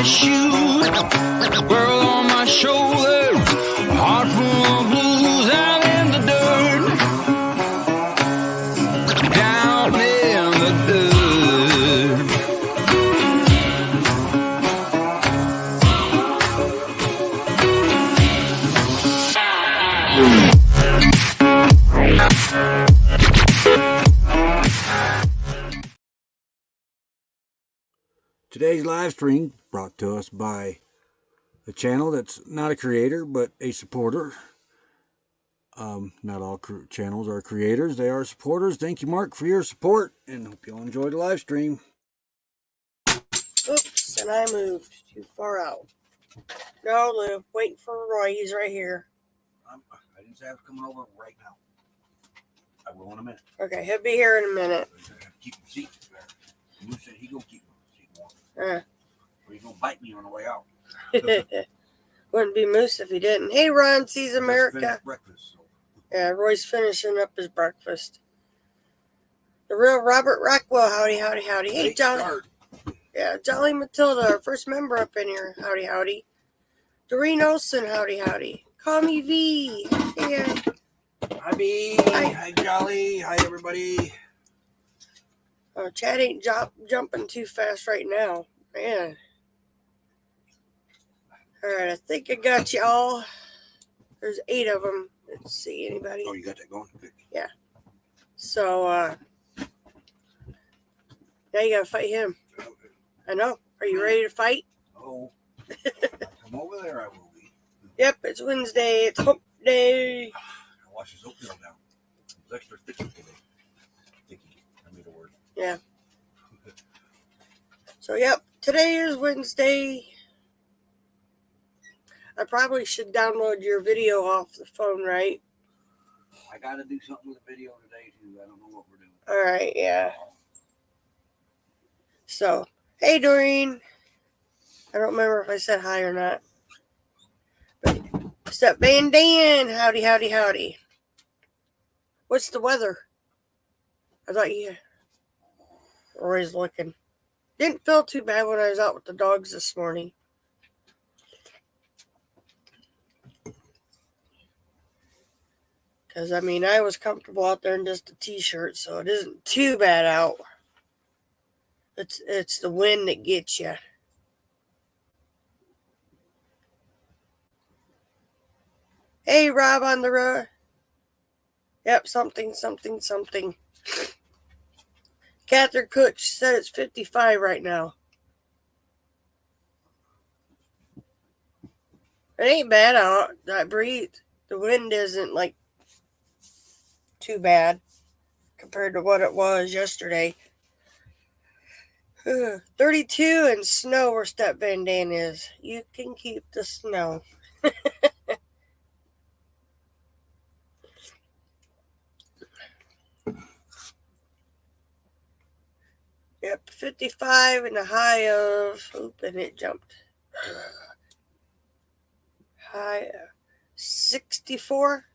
shoes, world on my shoulders, heart full of blues out in the dirt, down in the dirt. Today's live stream brought to us by a channel that's not a creator but a supporter. Not all channels are creators, they are supporters. Thank you, Mark, for your support, and hope you all enjoy the live stream. Oops, and I moved too far out. No, Lou, waiting for Roy. He's right here. I didn't say I was coming over right now. I will in a minute. Okay, he'll be here in a minute. Keep your seat there. You said he gonna keep my seat warm. Or he's gonna bite me on the way out. Wouldn't be Moose if he didn't. Hey, Ron sees America. Breakfast, so. Yeah, Roy's finishing up his breakfast. The real Robert Rockwell. Howdy, howdy, howdy. Hey, Jolly. Yeah, Jolly Matilda, our first member up in here. Howdy, howdy. Doreen Olson, howdy, howdy. Call me V. Yeah. Hi, B. Hi, Jolly. Hi, everybody. Chad ain't jumping too fast right now. Man. All right, I think I got you all. There's 8 of them. Let's see, anybody? Oh, you got that going? Good. Yeah. So, now you gotta fight him. Okay. I know. Are you ready to fight? Oh. Come over there, I will be. Yep, it's Wednesday. It's hump day. I wash his oatmeal down. It was extra thicky today. Thicky. I made a word. Yeah. So, yep, today is Wednesday. I probably should download your video off the phone, right? I got to do something with the video today, too. I don't know what we're doing. All right, yeah. So, hey, Doreen. I don't remember if I said hi or not. But, what's up, Van Dan? Howdy, howdy, howdy. What's the weather? I thought you were always looking. Didn't feel too bad when I was out with the dogs this morning. Because, I mean, I was comfortable out there in just a t-shirt, so it isn't too bad out. It's the wind that gets you. Hey, Rob on the road. Yep, something. Catherine Cook, she said it's 55 right now. It ain't bad out. I breathe. The wind isn't, like, too bad compared to what it was yesterday. 32 and snow where Step Van Dan is. You can keep the snow. Yep, 55 and a high of, and it jumped. High of 64.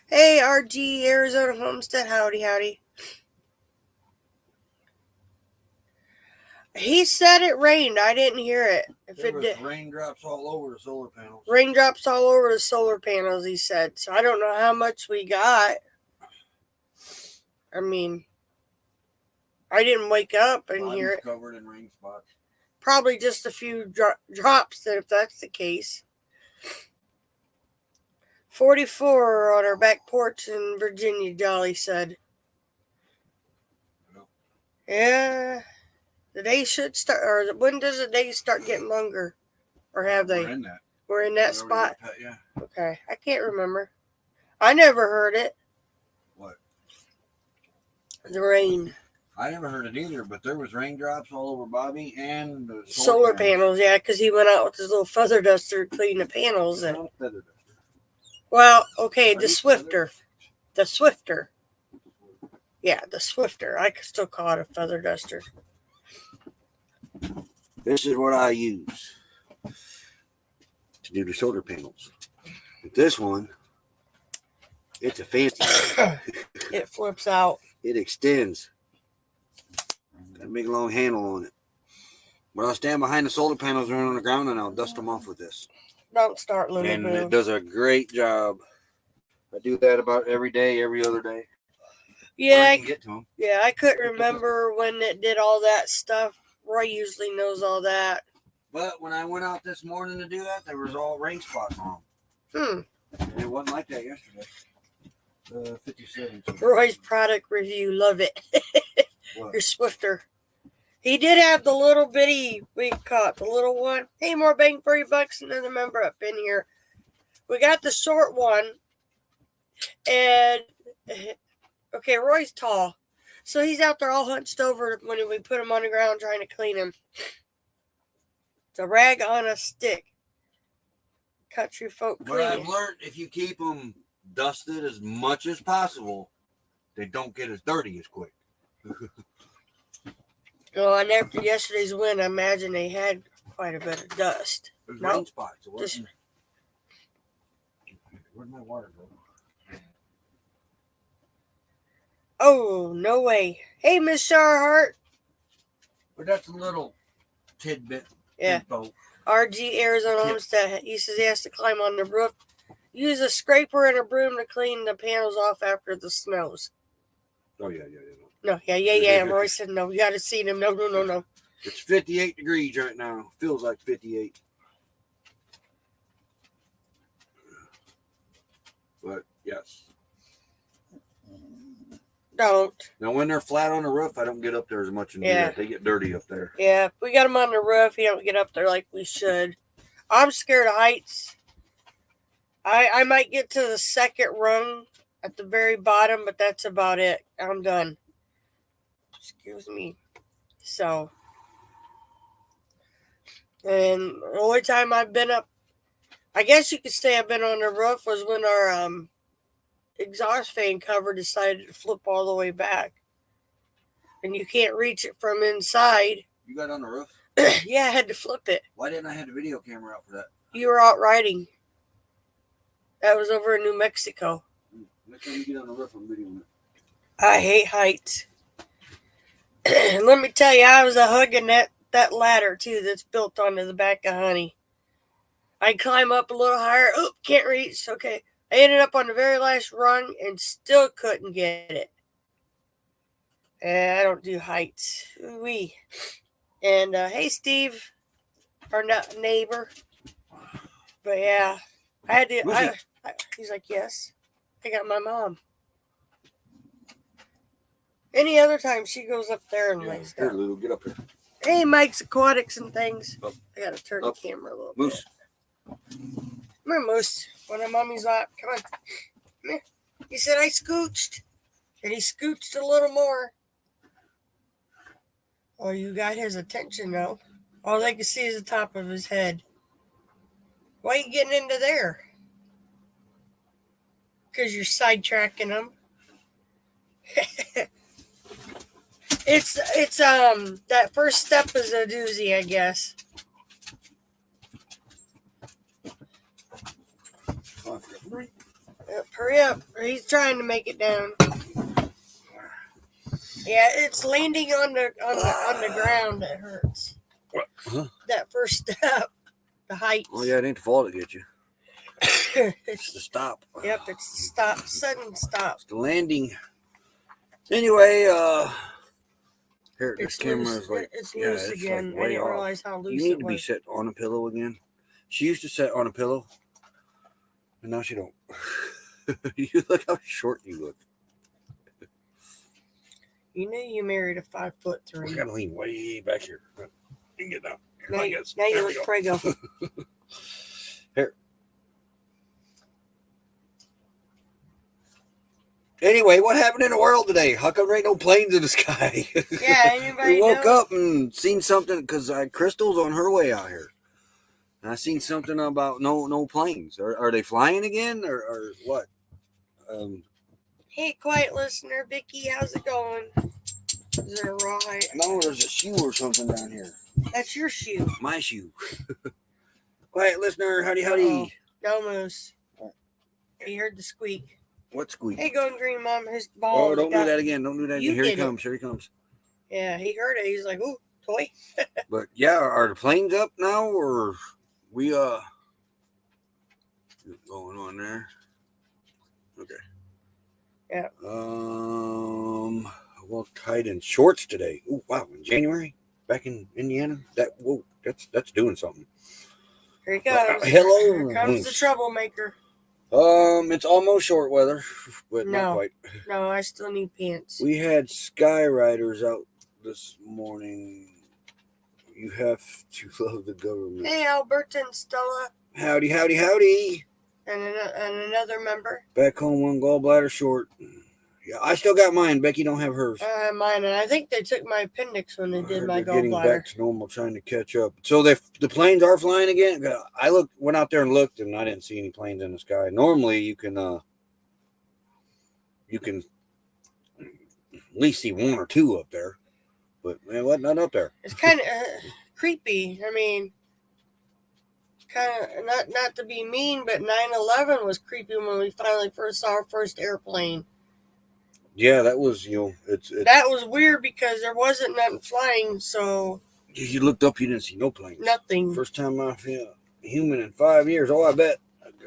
Hey, RG, Arizona Homestead, howdy, howdy. He said it rained. I didn't hear it. There was raindrops all over the solar panels. Raindrops all over the solar panels, he said. So I don't know how much we got. I mean, I didn't wake up and hear it. Covered in rain spots. Probably just a few drops, if that's the case. 44 on our back porch in Virginia, Jolly said. Yeah. The day should start, or when does the day start getting longer? Or have they? We're in that spot? Yeah. Okay. I can't remember. I never heard it. What? The rain. I never heard it either, but there was raindrops all over Bobby and the solar panels. Yeah, because he went out with his little feather duster to clean the panels. And, feather duster. Well, okay, the Swifter. The Swifter. Yeah, the Swifter. I could still call it a feather duster. This is what I use to do the solar panels. But this one, it's a fancy one. It flips out. It extends. Got a big long handle on it. But I'll stand behind the solar panels running on the ground and I'll dust them off with this. Don't start, Looney And Boo. it does a great job. I do that about every day, every other day. Yeah, I can get to them. yeah, I couldn't remember when it did all that stuff. Roy usually knows all that. But when I went out this morning to do that, there was all rain spots on them. And it wasn't like that yesterday. 57. Roy's product review, love it. What? Your Swifter. He did have the little bitty we caught, the little one. Hey, more bang for your bucks, another member up in here. We got the short one, and okay, Roy's tall, so he's out there all hunched over when we put him on the ground trying to clean him. It's a rag on a stick. Country folk But clean. I've learned if you keep them dusted as much as possible, they don't get as dirty as quick. Well, and after yesterday's wind, I imagine they had quite a bit of dust. There's Nope. rain spots. It Just- wasn't... Where'd my water go? Oh, no way. Hey, Miss Sharhart. But that's a little tidbit. Yeah. Info. RG Arizona Homestead. He says he has to climb on the roof. Use a scraper and a broom to clean the panels off after the snows. Oh, yeah. No, yeah. Roy said no. You got to see them. No. It's 58 degrees right now. Feels like 58. But, yes. Don't. Now, when they're flat on the roof, I don't get up there as much and do Yeah. that. They get dirty up there. Yeah, if we got them on the roof, he don't get up there like we should. I'm scared of heights. I might get to the second rung at the very bottom, but that's about it. I'm done. Excuse me. So, and the only time I've been up, I guess you could say I've been on the roof, was when our exhaust fan cover decided to flip all the way back. And you can't reach it from inside. You got on the roof? Yeah, I had to flip it. Why didn't I have the video camera out for that? You were out riding. That was over in New Mexico. Next time you get on the roof, I'm videoing it. I hate heights. Let me tell you, I was hugging that ladder, too, that's built onto the back of Honey. I climb up a little higher. Oh, can't reach. Okay. I ended up on the very last rung and still couldn't get it. I don't do heights. Ooh-wee. And, hey, Steve, our neighbor. But, yeah, I had to... he's like, yes. I got my mom. Any other time, she goes up there and lays Here, down. Lulu, get up here. Hey, Mike's Aquatics and things. Up. I got to turn Up. the camera a little Moose. bit. Come here, Moose. One of Mommy's lap. Come on. Come here. He said I scooched. And he scooched a little more. Oh, you got his attention, though. All they can see is the top of his head. Why are you getting into there? Because you're sidetracking him. It's that first step is a doozy, I guess. Hurry up. He's trying to make it down. Yeah, it's landing on the ground that hurts. What? Huh? That first step, the height. Oh, yeah, it ain't the fall that gets you. It's It's the stop. Yep, it's stop, sudden stop. It's the landing. Anyway, here, this It's camera loose. is like, It's yeah, loose it's again. like I way didn't off. realize how loose You need it to be was. set on a pillow again. She used to sit on a pillow, and now she don't. You look how short you look. You knew you married a 5'3". I gotta lean way back here. You can get down. Now, I guess. now you There we look go. prego. Here. Anyway, what happened in the world today? How come there ain't no planes in the sky? Yeah, anybody We woke know? up and seen something because Crystal's on her way out here. And I seen something about no planes. Are they flying again or what? Hey, quiet listener, Vicky, how's it going? Is there a raw height? No, there's a shoe or something down here. That's your shoe. My shoe. Quiet listener, howdy. No moose. He heard the squeak. What squeak? Hey, going green, mom. His ball. Oh, don't do that again. Don't do that You again. Here he did it. comes. Here he comes. Yeah, he heard it. He's like, ooh. toy. But yeah, are the planes up now, or we going on there? Okay. Yeah. Well, tied in shorts today. Oh wow, in January back in Indiana. That's doing something. Here he goes. Hello. Here comes the troublemaker. It's almost short weather, but not No. quite. No, I still need pants. We had Skyriders out this morning. You have to love the government. Hey, Alberta and Stella. Howdy, howdy, howdy. And another member. Back home, one gallbladder short. Yeah, I still got mine. Becky don't have hers. Mine, and I think they took my appendix when they did my They're getting gallbladder. back to normal, trying to catch up. So the planes are flying again. I went out there and looked, and I didn't see any planes in the sky. Normally, you can at least see one or two up there, but man, what not up there? It's kind of creepy. I mean, kind of not to be mean, but 9/11 was creepy when we finally first saw our first airplane. Yeah, that was it's that was weird because there wasn't nothing flying, so you looked up, you didn't see no planes. Nothing. First time I feel human in 5 years. Oh, I bet.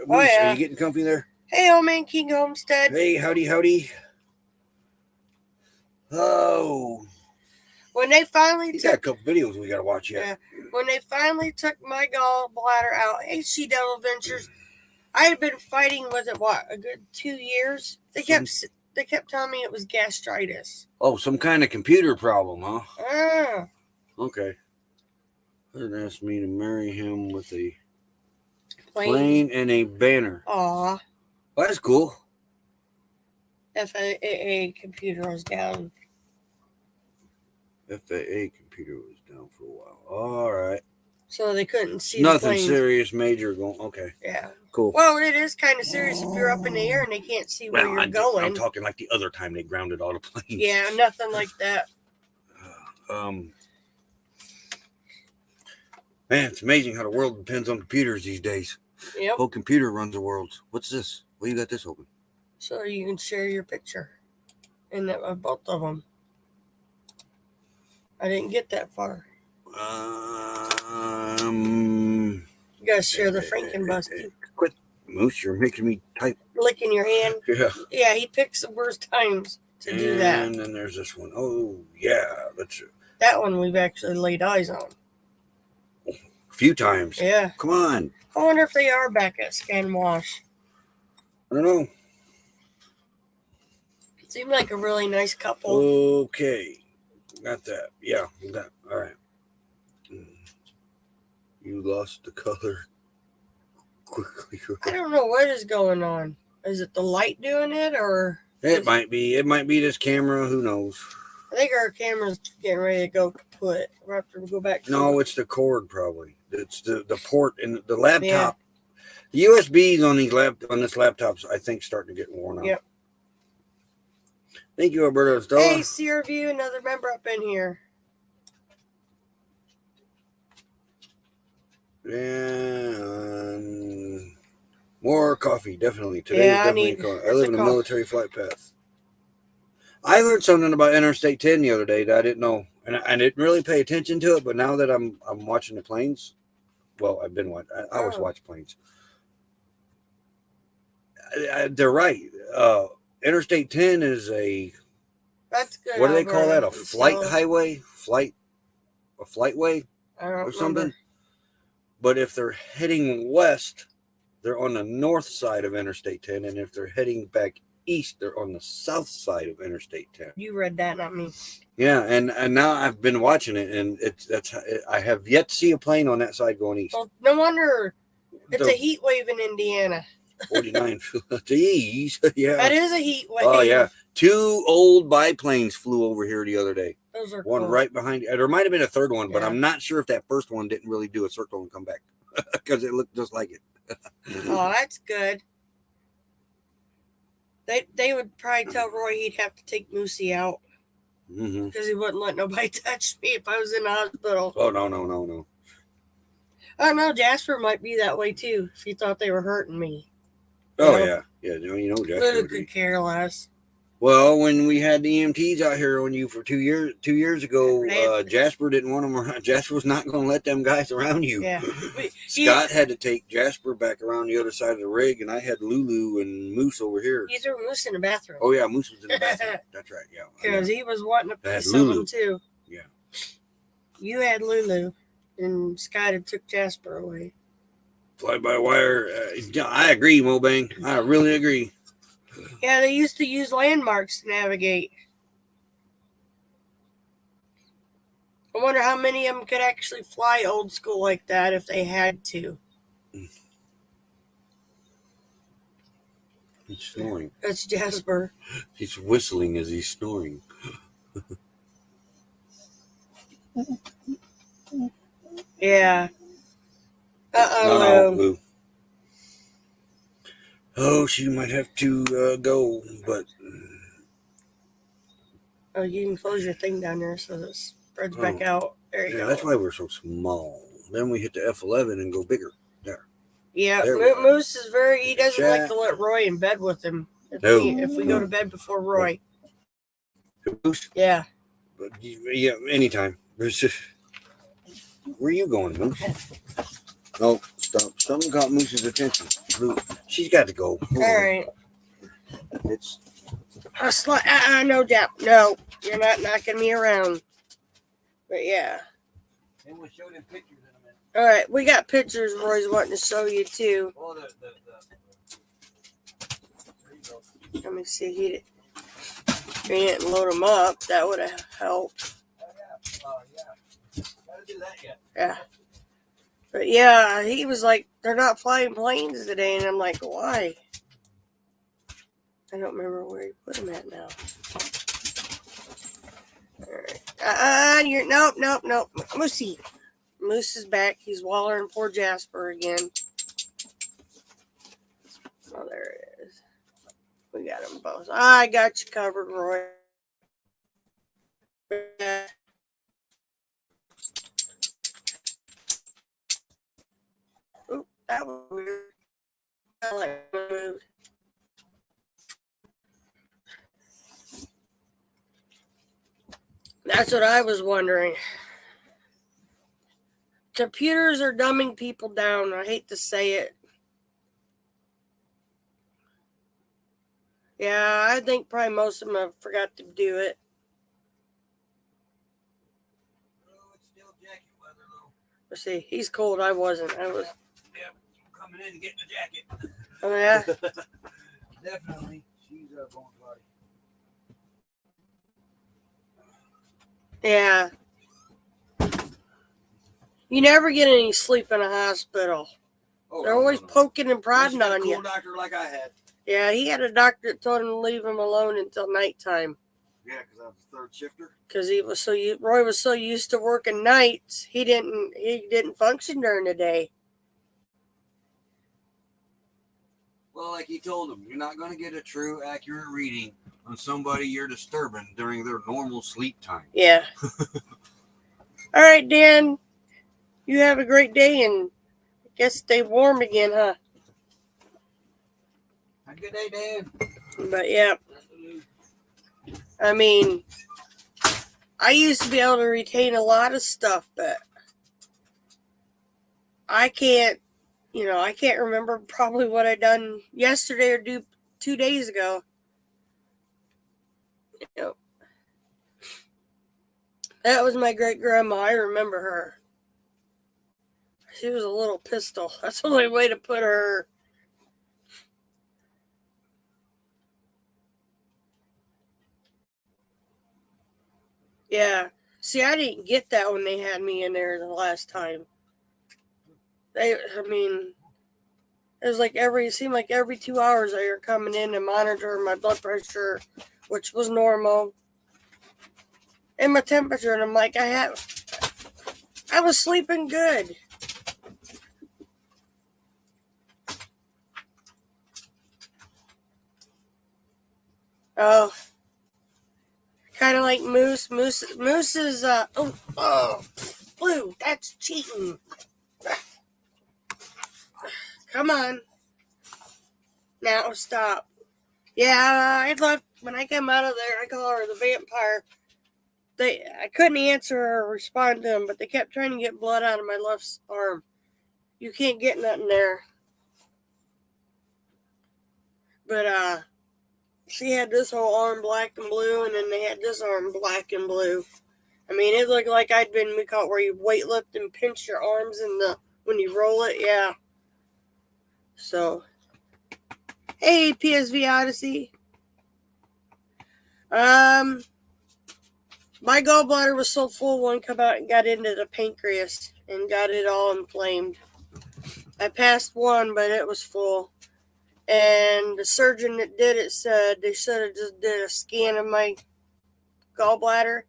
Oh, yeah. Are you getting comfy there? Hey, old man King Homestead. Hey, howdy, howdy. Oh. When they finally got a couple videos we got to watch yet. Yeah. When they finally took my gallbladder out, hey, Sea Devil Ventures, I had been fighting with it, a good 2 years? They kept telling me it was gastritis. Oh, some kind of computer problem, huh? Ah. Okay. They asked me to marry him with a plane and a banner. Aw. Well, that's cool. FAA computer was down. FAA computer was down for a while. All right. So they couldn't see Nothing serious, major going. Okay. Yeah. Cool. Well, it is kind of serious if you're up in the air and they can't see where you're going. I'm talking like the other time they grounded all the planes. Yeah, nothing like that. Man, it's amazing how the world depends on computers these days. Yep. Whole computer runs the world. What's this? Well, you got this open. So you can share your picture. And both of them. I didn't get that far. You gotta share the Frankenbus. Quit, Moose. You're making me type. Licking your hand. Yeah. Yeah, he picks the worst times to do that. And then there's this one. Oh, yeah. That one we've actually laid eyes on. A few times. Yeah. Come on. I wonder if they are back at Scan Wash. I don't know. Seemed like a really nice couple. Okay. Got that. Yeah. Got. All right. You lost the color quickly. I don't know what is going on. Is it the light doing it, or it might be? It might be this camera. Who knows? I think our camera's getting ready to go kaput. We'll have to go back. No, it's the cord probably. It's the port in the laptop. Yeah. The USBs on this laptop's I think starting to get worn out. Yep. Thank you, Alberta. Stella. Hey, CRView, another member up in here. And more coffee, definitely. Today yeah, is definitely coffee. I live in a military flight path. I learned something about Interstate 10 the other day that I didn't know, and I didn't really pay attention to it. But now that I'm watching the planes, well, I've been watching. I always watch planes. They're right. Interstate 10 is a. That's good. What do they call that? A flight highway? A flightway? Or something? But if they're heading west, they're on the north side of Interstate 10. And if they're heading back east, they're on the south side of Interstate 10. You read that, not me. Yeah, and now I've been watching it, and I have yet to see a plane on that side going east. Well, no wonder it's a heat wave in Indiana. 49. Geez, yeah. That is a heat wave. Oh, yeah. 2 old biplanes flew over here the other day. Those are one cool. right behind you. There might have been a third one, but Yeah. I'm not sure if that first one didn't really do a circle and come back because it looked just like it. Oh, that's good. They would probably tell Roy he'd have to take Moosey out because he wouldn't let nobody touch me if I was in the hospital. Oh, no. I don't know. Jasper might be that way too if he thought they were hurting me. Oh, yeah. Yeah, you know Jasper. Luda could care less. Well, when we had the EMTs out here on you for 2 years ago, Right. Jasper didn't want them around. Jasper was not going to let them guys around you. Yeah. Scott had to take Jasper back around the other side of the rig, and I had Lulu and Moose over here. You threw Moose in the bathroom. Oh yeah, Moose was in the bathroom. That's right. Yeah, Because he was wanting a That piece had of Lulu. him too. Yeah. You had Lulu, and Scott had took Jasper away. Fly by wire. I agree, Mobang. I really agree. Yeah, they used to use landmarks to navigate. I wonder how many of them could actually fly old school like that if they had to. He's snoring. That's Jasper. He's whistling as he's snoring. Yeah. No, Lou. Lou. Oh, she might have to go, but. Oh, you can close your thing down there so it spreads back out. There you go. That's why we're so small. Then we hit the F11 and go bigger. There. Yeah, There we go. Moose is he doesn't like to let Roy in bed with him. If we go to bed before Roy. Moose? Yeah. But, yeah, anytime. Where are you going, Moose? No, stop. Something caught Moose's attention. Lou, she's got to go. All right. It's. No, Jap. No, you're not knocking me around. But yeah. And we'll show them pictures in a minute. All right, we got pictures Roy's wanting to show you too. Oh, there you go. Let me see. He didn't load them up. That would have helped. Oh, yeah. Gotta do that yet. Yeah. But yeah, he was like, they're not flying planes today. And I'm like, why? I don't remember where he put them at now. All right. Nope. Moosey. Moose is back. He's wallering poor Jasper again. Oh, there it is. We got them both. I got you covered, Roy. Oop, that was weird. I like moved. That's what I was wondering. Computers are dumbing people down. I hate to say it. Yeah, I think probably most of them have forgot to do it. Oh, it's still jacket weather, though. Let's see. He's cold. I wasn't. I was. Yeah, coming in and getting a jacket. Oh, yeah? Definitely. She's going to party. Yeah. You never get any sleep in a hospital. Oh, They're always poking and prodding on cool you. Doctor like I had. Yeah, he had a doctor that told him to leave him alone until nighttime. Yeah, because I was the third shifter. Because Roy was so used to working nights, he didn't function during the day. Well, like he told him, you're not going to get a true, accurate reading on somebody you're disturbing during their normal sleep time. Yeah. All right, Dan. You have a great day and I guess stay warm again, huh? Have a good day, Dan. But yeah. I mean, I used to be able to retain a lot of stuff, but I can't remember probably what I done yesterday or 2 days ago. You know, that was my great grandma. I remember her. She was a little pistol. That's the only way to put her. Yeah. See, I didn't get that when they had me in there the last time. It seemed like every 2 hours they were coming in and monitoring my blood pressure, which was normal, and my temperature. And I'm like, I was sleeping good. Oh, kind of like Moose. Moose is Blue. That's cheating. Come on. Now stop. Yeah, I left when I come out of there, I call her the vampire. I couldn't answer or respond to them, but they kept trying to get blood out of my left arm. You can't get nothing there. But she had this whole arm black and blue, and then they had this arm black and blue. I mean, it looked like I'd been, we call it where you weight lift and pinch your arms when you roll it, yeah. So, hey, PSV Odyssey. My gallbladder was so full, one come out and got into the pancreas and got it all inflamed. I passed one, but it was full. And the surgeon that did it said they should have just did a scan of my gallbladder.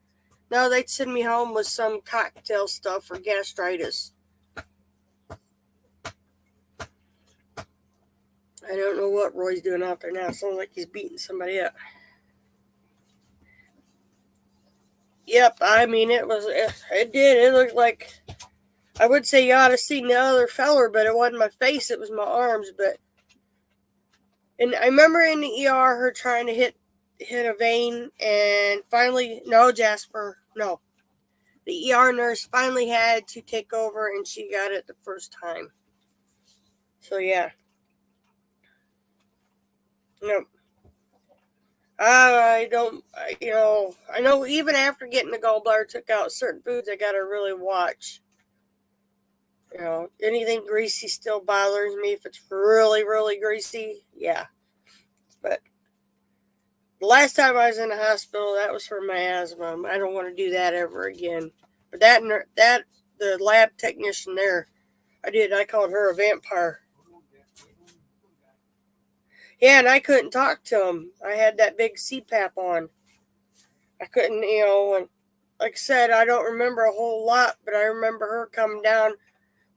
No, they'd send me home with some cocktail stuff for gastritis. I don't know what Roy's doing out there now. Sounds like he's beating somebody up. Yep, I mean, it did. It looked like, I would say you ought to see the other feller, but it wasn't my face. It was my arms. And I remember in the ER, her trying to hit a vein, and finally, no, Jasper, no. The ER nurse finally had to take over, and she got it the first time. So, yeah. No. I know even after getting the gallbladder took out, certain foods I got to really watch. Anything greasy still bothers me. If it's really, really greasy, yeah. But the last time I was in the hospital, that was for my asthma. I don't want to do that ever again. But the lab technician there, I called her a vampire. Yeah, and I couldn't talk to him. I had that big CPAP on. I couldn't, and like I said, I don't remember a whole lot, but I remember her coming down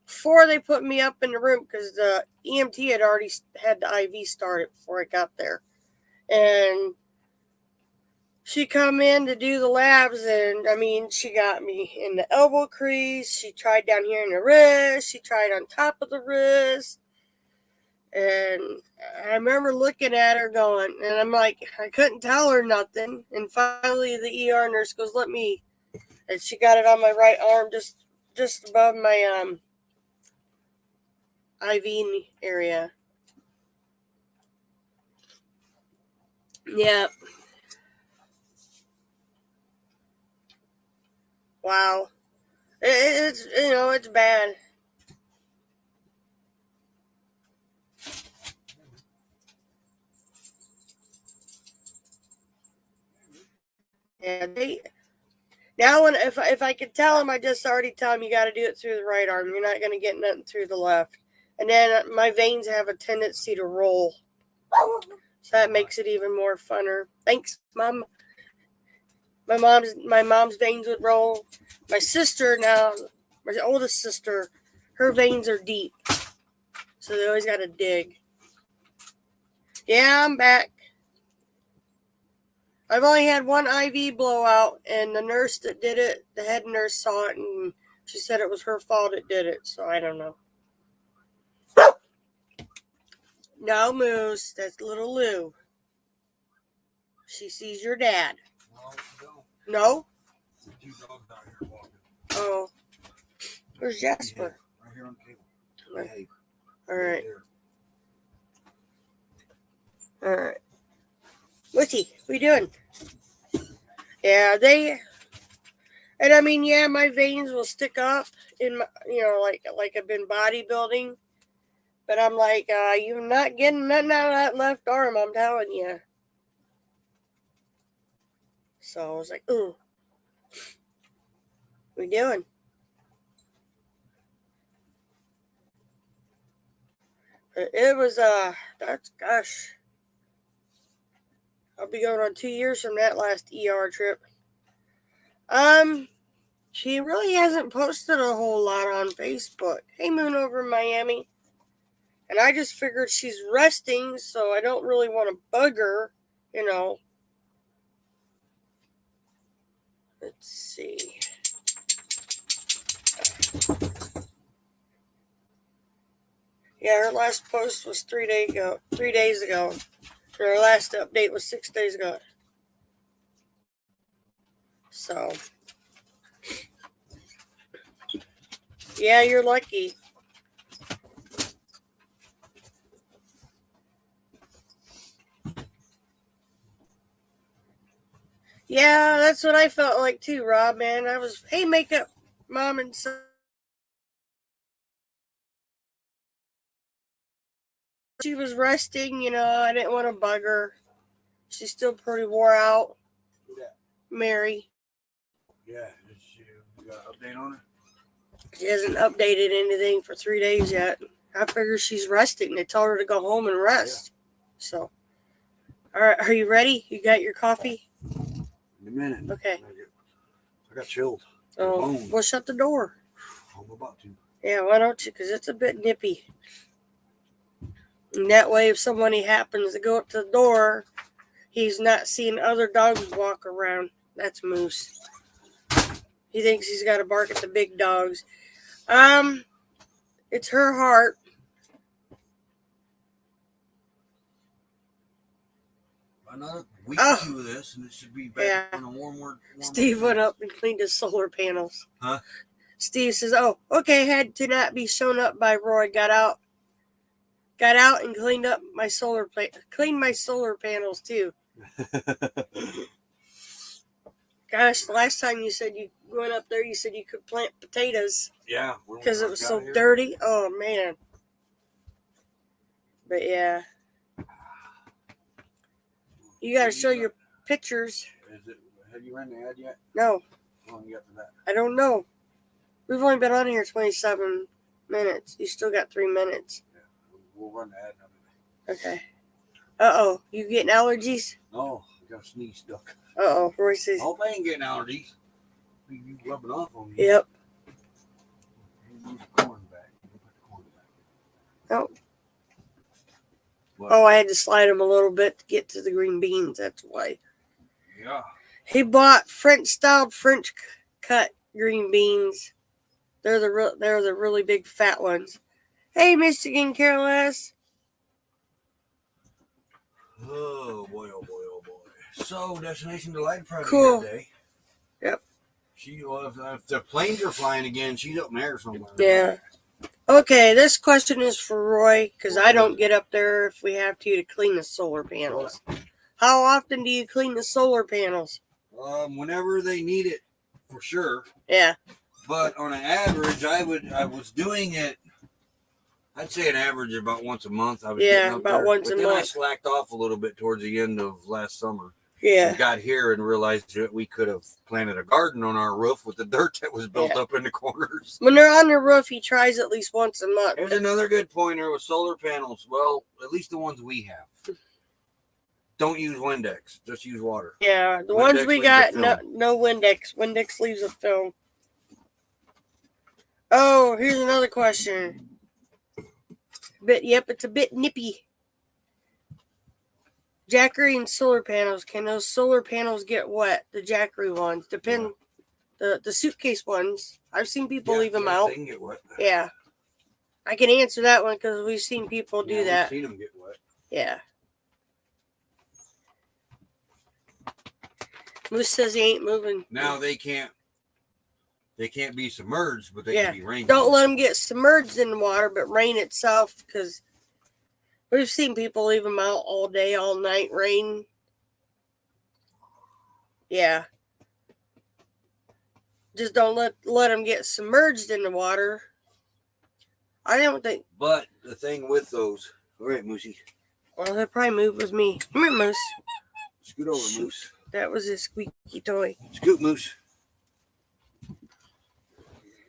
before they put me up in the room because the EMT had already had the IV started before I got there. And she come in to do the labs, and, I mean, she got me in the elbow crease. She tried down here in the wrist. She tried on top of the wrist. And I remember looking at her going, and I'm like, I couldn't tell her nothing. And finally the ER nurse goes, and she got it on my right arm, just above my IV area. Yeah. Wow. It's bad. Yeah, now if I could tell them, I just already tell them you got to do it through the right arm. You're not going to get nothing through the left. And then my veins have a tendency to roll, so that makes it even more funner. Thanks, Mom. My mom's veins would roll. My sister now, my oldest sister, her veins are deep, so they always got to dig. Yeah, I'm back. I've only had one IV blowout, and the nurse that did it, the head nurse, saw it, and she said it was her fault it did it, so I don't know. No, Moose, that's little Lou. She sees your dad. No? Two dogs out here walking. Oh. Where's Jasper? Right here on the table. Hey. All right. All right. What's he? What you doing? Yeah, and I mean, yeah, my veins will stick up in my, like I've been bodybuilding, but I'm like, you're not getting nothing out of that left arm, I'm telling you. So I was like, ooh, what you doing? But it was, gosh, I'll be going on 2 years from that last ER trip. She really hasn't posted a whole lot on Facebook. Hey, Moon over in Miami. And I just figured she's resting, so I don't really want to bug her, Let's see. Yeah, her last post was 3 days ago. Her last update was 6 days ago. So, yeah, you're lucky. Yeah, that's what I felt like too, Rob, man. I was, hey, makeup, mom and son. She was resting, I didn't want to bug her. She's still pretty wore out. Who that? Mary. Yeah, you got an update on her? She hasn't updated anything for 3 days yet. I figure she's resting. They told her to go home and rest. Yeah. So, all right, are you ready? You got your coffee? In a minute. Okay. I got chilled. Oh, well, shut the door. I'm about to. Yeah, why don't you? Because it's a bit nippy. And that way, if somebody happens to go up to the door, he's not seeing other dogs walk around. That's Moose. He thinks he's got to bark at the big dogs. It's her heart. Another week or two of this, and it should be back on a warmer. Steve went up and cleaned his solar panels. Huh? Steve says, "Oh, okay, had to not be shown up by Roy. Got out and cleaned up my cleaned my solar panels too." Gosh, the last time you said you went up there, you said you could plant potatoes. Yeah, because it was so dirty. Oh man. But yeah, you got to show your pictures. Have you run the ad yet? No. How long you got for that? I don't know. We've only been on here 27 minutes. You still got 3 minutes. Yeah, we'll run the ad now. Okay. Uh-oh. You getting allergies? No, I got a sneeze stuck. Uh-oh. Roy says. I hope I ain't getting allergies. You rubbing off on me. Yep. Move the corn back. Put the corn back. Oh. What? Oh, I had to slide them a little bit to get to the green beans. That's why. Yeah. He bought French-style French cut green beans. They're the really big fat ones. Hey, Michigan Careless. Oh boy, oh boy, oh boy. So, Destination Delight Project Cool. today. Yep. If the planes are flying again, she's up in the air somewhere. Yeah. Okay, this question is for Roy, because I don't get up there if we have to clean the solar panels. How often do you clean the solar panels? Whenever they need it, for sure. Yeah. But on an average, I was doing it. I'd say an average about once a month. I was getting up about there. once but a then month. I slacked off a little bit towards the end of last summer. Yeah. We got here and realized that we could have planted a garden on our roof with the dirt that was built up in the corners. When they're on the roof, he tries at least once a month. There's another good pointer with solar panels. Well, at least the ones we have. Don't use Windex. Just use water. Yeah, the Windex ones we leaves got, a film. no Windex. Windex leaves a film. Oh, here's another question. It's a bit nippy. Jackery and solar panels. Can those solar panels get wet? The Jackery ones. Depend. Yeah. The suitcase ones. I've seen people leave them out. They can get wet. Yeah. I can answer that one because we've seen people do that. We've seen them get wet. Yeah. Moose says he ain't moving. Now they can't be submerged, but they can be rained. Don't let them get submerged in the water, but rain itself, because we've seen people leave them out all day, all night, rain. Yeah. Just don't let them get submerged in the water. I don't think. But the thing with those, all right, Moosey. Well, he'll probably move with me. Come here, Moose. Scoot over, Moose. That was his squeaky toy. Scoot, Moose.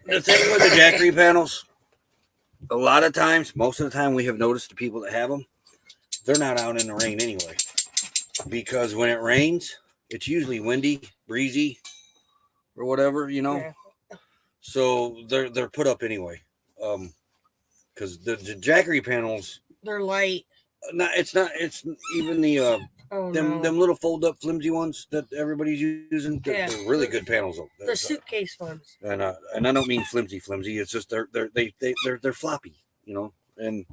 The thing with the Jackery panels, a lot of times, most of the time, we have noticed the people that have them, they're not out in the rain anyway. Because when it rains, it's usually windy, breezy, or whatever, Yeah. So they're put up anyway. Because the Jackery panels, they're light. It's even the them little fold up flimsy ones that everybody's using. They're really good panels though. The suitcase ones. And I don't mean flimsy. It's just they're floppy, And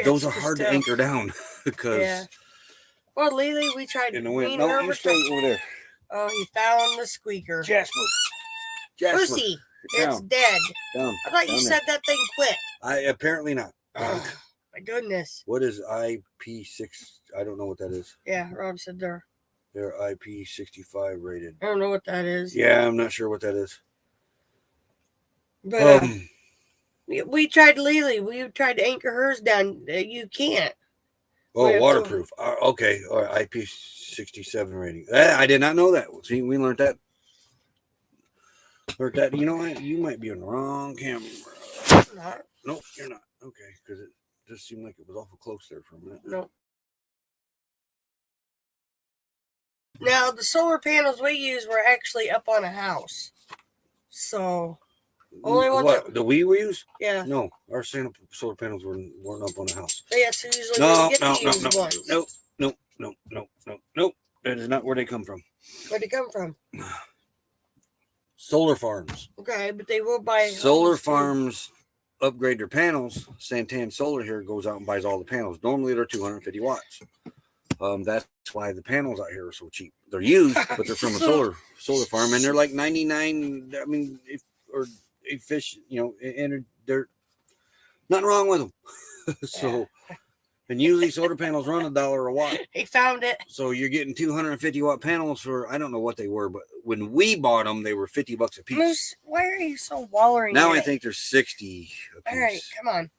those are hard to anchor down because Well, Lily, we tried in the me wind. and No, her you were stay trying- over there. Oh, he found the squeaker. Jasper. Pussy, it's Down. dead. Down. I thought you Down said that thing quit. apparently not. My goodness. What is IP6? I don't know what that is. Yeah, Rob said there. They're IP65 rated. I don't know what that is. Yeah, I'm not sure what that is. But we tried Lily. We tried to anchor hers down. You can't. Oh, waterproof. Okay. All right. IP67 rating. I did not know that. See, we learned that. You know what? You might be on the wrong camera. I'm not. Nope, you're not. Okay, because it just seemed like it was awful close there for a minute. No. Now, the solar panels we used were actually up on a house. So, only ones What? that- The we use? yeah. No, our solar panels weren't up on the house. Yeah, so usually No, we get no, to no, use no, ones. nope. That is not where they come from. Where'd it come from? Solar farms. Okay, but they will buy Solar homes, too. farms upgrade their panels. Santan Solar here goes out and buys all the panels. Normally they're 250 watts. That's why the panels out here are so cheap. They're used, but they're from a solar farm, and they're like 99. I mean, efficient, and they're nothing wrong with them. So, and usually solar panels run $1 a watt. He found it. So you're getting 250 watt panels for, I don't know what they were, but when we bought them, they were $50 a piece. Moose, why are you so wallering? Now in I it? think they're 60 a piece. All right, come on.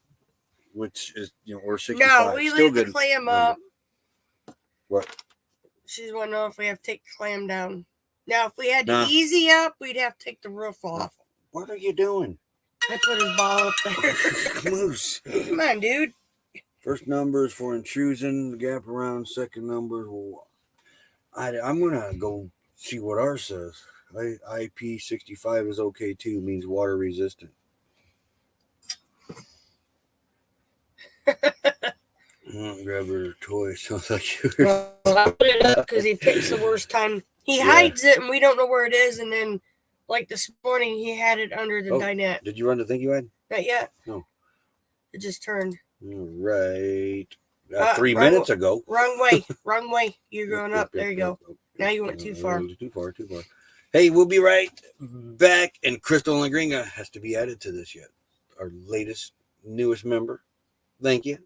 Which is, or 65. No, we Still leave the good. clam up. What? She's want to know if we have to take the clam down. Now, if we had to Nah. easy up, we'd have to take the roof off. What are you doing? I put his ball up there. Moose. Come on, dude. First number is for intrusion, the gap around. Second number, I'm going to go see what ours says. IP65 is okay too, means water resistant. Grab her toy. Sounds like you were. Well, I put it up because he picks the worst time. He hides it and we don't know where it is. And then, like this morning, he had it under the dinette. Did you run the thing you had? Not yet. No. It just turned. Right. 3 wrong- minutes ago. Wrong way. Wrong way. You're going up. There you go. Now you went too far. Too far. Hey, we'll be right back. And Crystal Lagringa has to be added to this yet. Our newest member. Thank you.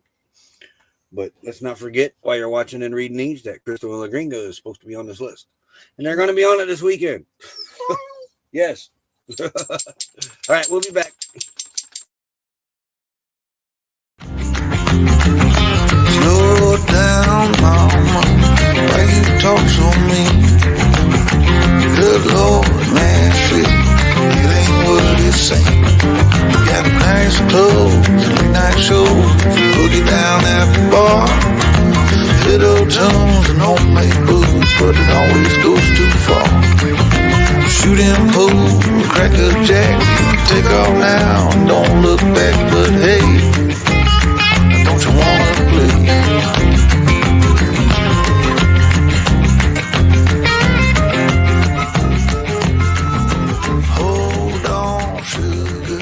But let's not forget, while you're watching and reading these, that Crystal Lagringa is supposed to be on this list. And they're going to be on it this weekend. Yes. All right, we'll be back. Slow down, mama, why you talk so mean? Good Lord, man, shit, it ain't what it seems. You got nice clothes and nice shows, boogie down at the bar. Fiddle tunes and homemade booze, but it always goes too far. Shooting pool, crack a jack, take off now, and don't look back, but hey, don't you wanna play? Hold on, sugar,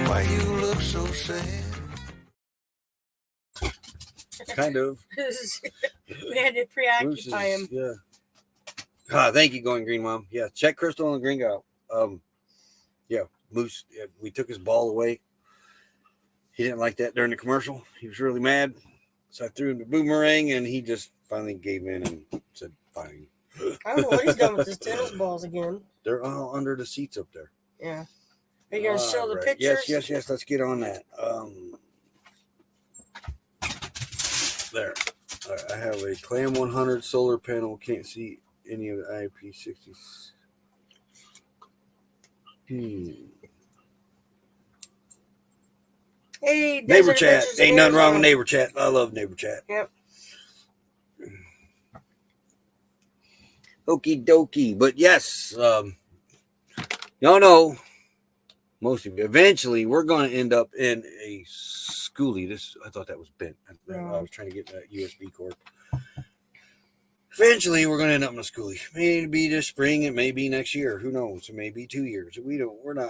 why you look so sad? Kind of. We had to preoccupy him. Yeah. Thank you, Going Green Mom. Yeah, check Crystal and Gringo out. Yeah, Moose. Yeah, we took his ball away. He didn't like that during the commercial. He was really mad. So I threw him the boomerang, and he just finally gave in and said, "Fine." I don't know what he's done with his tennis balls again. They're all under the seats up there. Yeah. Are you going to show the Right. pictures? Yes. Let's get on that. There. All right, I have a Clam 100 solar panel. Can't see any of the IP60s. Hey, Neighbor Desert chat. Adventures Ain't in nothing wrong Arizona. with neighbor chat. I love neighbor chat. Yep. Okie dokie. But yes, y'all know, most of you, eventually we're going to end up in a schoolie. I thought that was bent. I was trying to get that USB cord. Eventually we're going to end up in a schoolie. Maybe this spring. It may be next year. Who knows? It may be 2 years. We're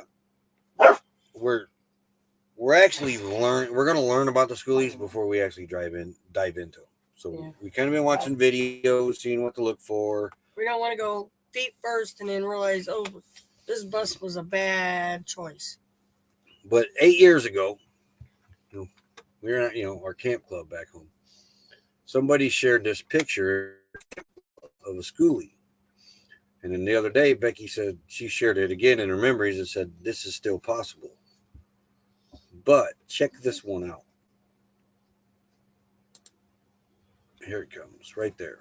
actually we're going to learn about the schoolies before we actually dive into them. So Yeah. we kind of been watching videos, seeing what to look for. We don't want to go feet first and then realize, oh, this bus was a bad choice. But 8 years ago, we were at, our camp club back home. Somebody shared this picture of a schoolie. And then the other day, Becky said she shared it again in her memories and said, this is still possible. But check this one out. Here it comes, right there.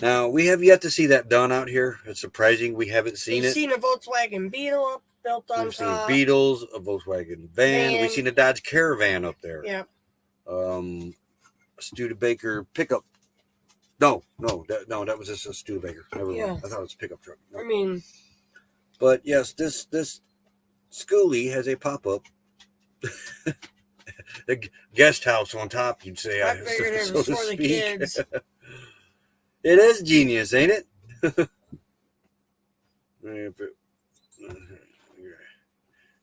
Now, we have yet to see that done out here. It's surprising we haven't seen We've it. seen a Volkswagen Beetle built on We've seen top. Beetles, a Volkswagen van. We've seen a Dodge Caravan up there. Yeah. A Studebaker pickup. No, that was just a Studebaker. Never mind. I thought it was a pickup truck. No. I mean, but yes, this schoolie has a pop-up. The guest house on top, you'd say. I figured it was for the kids. It is genius, ain't it?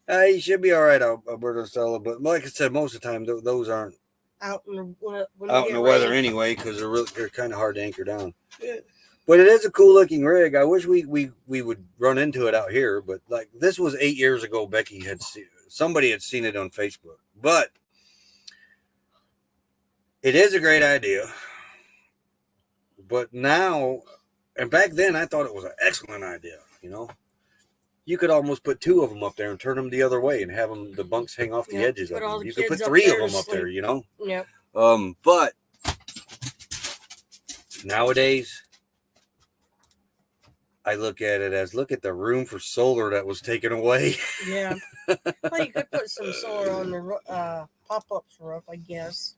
You should be all right, Alberto Stella. But like I said, most of the time, those aren't out in the weather anyway, because they're kind of hard to anchor down. Yeah. But it is a cool looking rig. I wish we would run into it out here. But like this was 8 years ago. Becky somebody had seen it on Facebook. But it is a great idea. But now, and back then, I thought it was an excellent idea. You could almost put 2 of them up there and turn them the other way and have the bunks hang off the edges of them. You could put 3 of them up there, Yep. But nowadays, I look at it as, look at the room for solar that was taken away. Yeah. Well, you could put some solar on the pop-up's roof, I guess.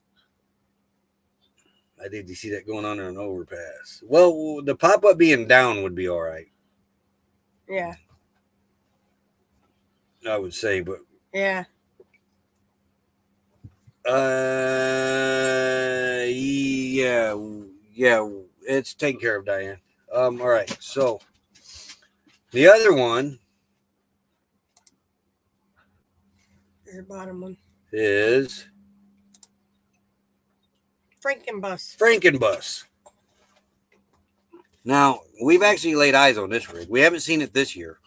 I did see that going on in an overpass. Well, the pop-up being down would be all right. Yeah. I would say, but yeah, it's taken care of, Diane. All right, so the other one, the bottom one is Frankenbus. Now we've actually laid eyes on this rig. We haven't seen it this year.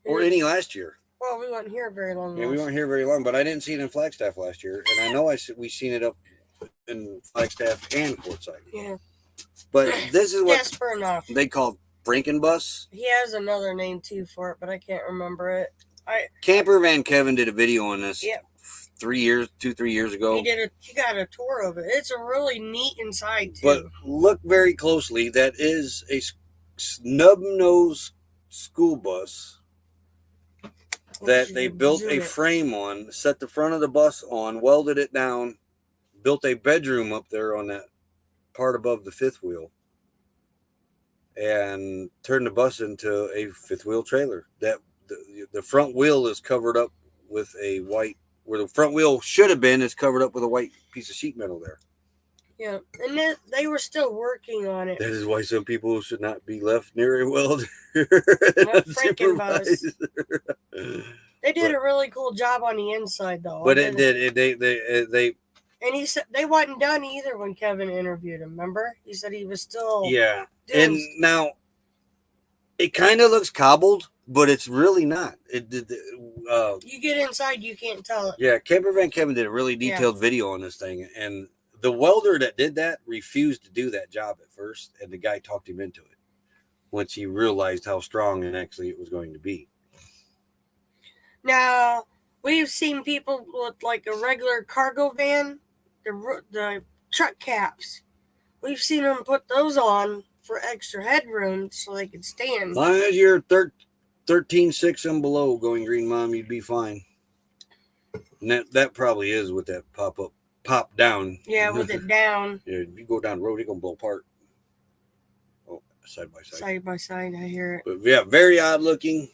Or any last year. Well, we weren't here very long. Yeah, we weren't here very long, but I didn't see it in Flagstaff last year, and I know we seen it up in Flagstaff and Quartzsite. Yeah. But this is what they call Frankenbus. He has another name too for it, but I can't remember it. Camper Van Kevin did a video on this. Yep. 3 years ago. He got a tour of it. It's a really neat inside too. But look very closely. That is a snub nose school bus that they built a frame on, set the front of the bus on, welded it down, built a bedroom up there on that part above the fifth wheel, and turned the bus into a fifth wheel trailer. That the front wheel is covered up with a white, where the front wheel should have been, is covered up with a white piece of sheet metal there. Yeah, and they were still working on it. That is why some people should not be left near a welder. They did a really cool job on the inside, though. But it did. They and he said they wasn't done either when Kevin interviewed him. Remember, he said he was still. Yeah, and now it kind of looks cobbled, but it's really not. You get inside, you can't tell it. Yeah, Camper Van Kevin did a really detailed video on this thing, and the welder that did that refused to do that job at first, and the guy talked him into it once he realized how strong and actually it was going to be. Now, we've seen people with like a regular cargo van, the truck caps. We've seen them put those on for extra headroom so they could stand. As long as you're 13.6 and below going green, Mom, you'd be fine. And that probably is with that pop down. Yeah, with it down. Yeah, if you go down the road, it's going to blow apart. Oh, side by side. Side by side, I hear it. But yeah, very odd looking.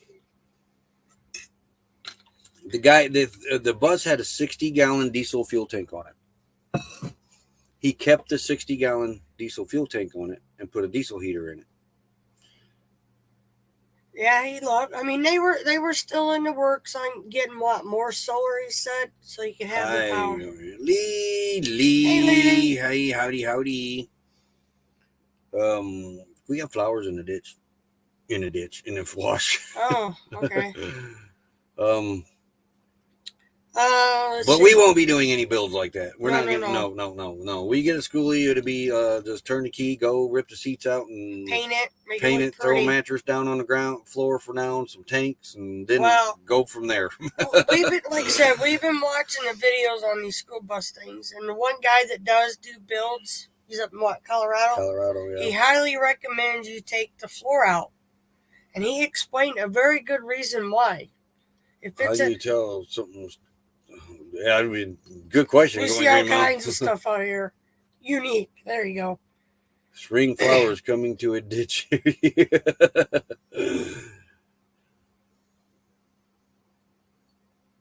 The bus had a 60-gallon diesel fuel tank on it. He kept the 60-gallon diesel fuel tank on it and put a diesel heater in it. Yeah, he loved. I mean, they were still in the works on getting what more solar. He said, so you could have the power. Lee. Hey, howdy. We got flowers in the ditch, in the wash. Oh, okay. Let's But see. we won't be doing any builds like that. We're No, not no, getting no. We get a schoolie, it'll be just turn the key, go rip the seats out and Paint it, make paint it it, look throw a pretty. mattress down on the ground floor for now, and some tanks, and then Well, go from there. we've been, like I said, we've been watching the videos on these school bus things, and the one guy that does do builds, he's up in what, Colorado? Colorado, He yeah. highly recommends you take the floor out, and he explained a very good reason why. If How it's do you tell something's? Yeah, I mean, good question. we Going see all green, Mom. kinds of stuff out here. Unique. There you go. Spring flowers coming to a ditch.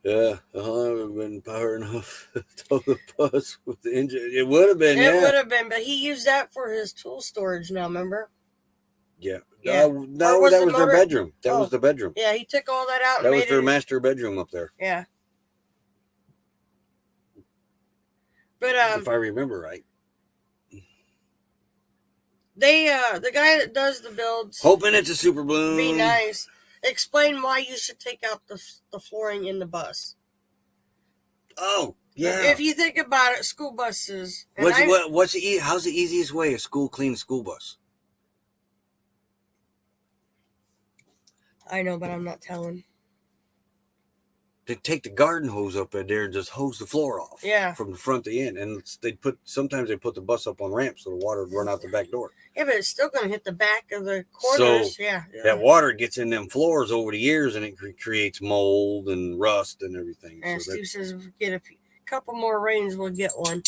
Yeah, I haven't been power enough to tow the bus with the engine. It would have been, It yeah. would have been, but he used that for his tool storage now, remember? Yeah. Yeah. No, Or was that the was their motor- bedroom. That Oh. was the bedroom. Yeah, he took all that out and That was made their it. master bedroom up there, Yeah. But if I remember right. they the guy that does the builds Hoping it's a super bloom. be nice. Explain why you should take out the flooring in the bus. Oh, yeah. If you think about it, school buses. And How's the easiest way a school cleans a school bus? I know, but I'm not telling. They take the garden hose up in there and just hose the floor off. Yeah. From the front to end, and sometimes they put the bus up on ramps so the water would run out the back door. Yeah, but it's still going to hit the back of the corners. So yeah. that water gets in them floors over the years, and it creates mold and rust and everything. And so Steve says if we get a couple more rains, we'll get one.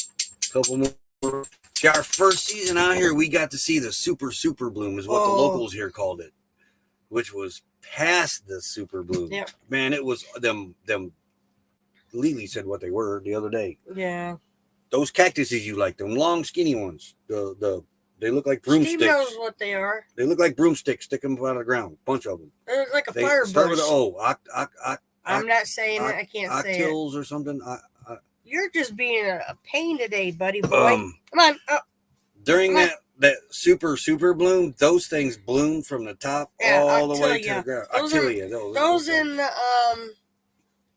Couple more. See, our first season out here, we got to see the super bloom, is what the locals here called it, which was past the super bloom. Yep. Man, it was them. Lily said what they were the other day. Yeah. Those cactuses you like, them long, skinny ones. They look like broomsticks. Steve knows what they are. They look like broomsticks sticking out of the ground. Bunch of them. They look like a They fire start bush. with I'm not saying it. I can't say it. octils or something. You're just being a pain today, buddy boy. Come on. Oh, During that super bloom, those things bloom from the top all the way to the ground. Those in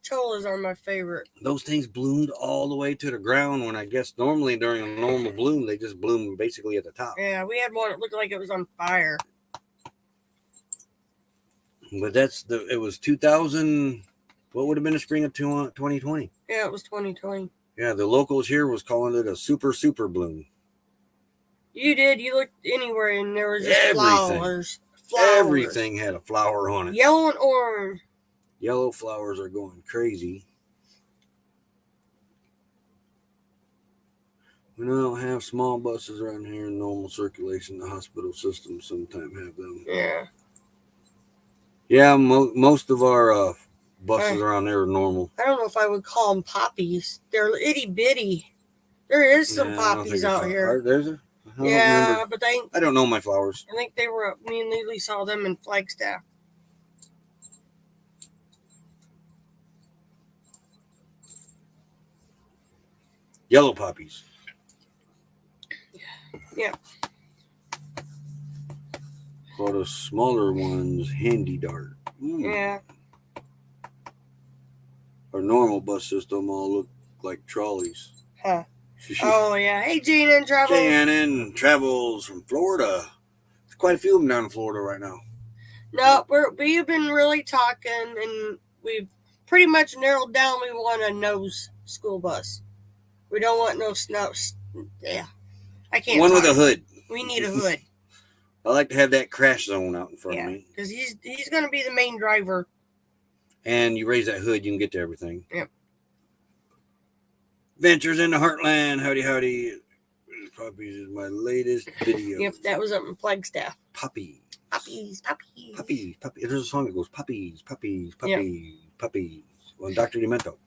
cholas are my favorite. Those things bloomed all the way to the ground when I guess normally during a normal bloom, they just bloom basically at the top. Yeah, we had one that looked like it was on fire. But it was 2000, what would have been the spring of 2020? Yeah, it was 2020. Yeah, the locals here was calling it a super bloom. You did. You looked anywhere and there was just flowers. Everything had a flower on it. Yellow and orange. Yellow flowers are going crazy. We don't have small buses around here in normal circulation. The hospital systems sometimes have them. Yeah. Yeah, most of our buses around there are normal. I don't know if I would call them poppies. They're itty bitty. There is some poppies out here. There's a? Yeah, but I don't know my flowers. I think they were. Me and Lily saw them in Flagstaff. Yellow poppies. Yeah. For the smaller ones, handy dart. Yeah. Our normal bus system all look like trolleys. Huh. Oh, yeah. Hey, Jan Travel. Jan travels from Florida. There's quite a few of them down in Florida right now. No, we've been really talking, and we've pretty much narrowed down we want a nose school bus. We don't want no snow. Yeah. I can't. One with a hood. We need a hood. I like to have that crash zone out in front of me. Because he's going to be the main driver. And you raise that hood, you can get to everything. Yep. Ventures in the Heartland. Howdy. Puppies is my latest video. Yep, that was up in Flagstaff. Puppies. Puppies. There's a song that goes puppies. Yep. Well, Dr. Demento.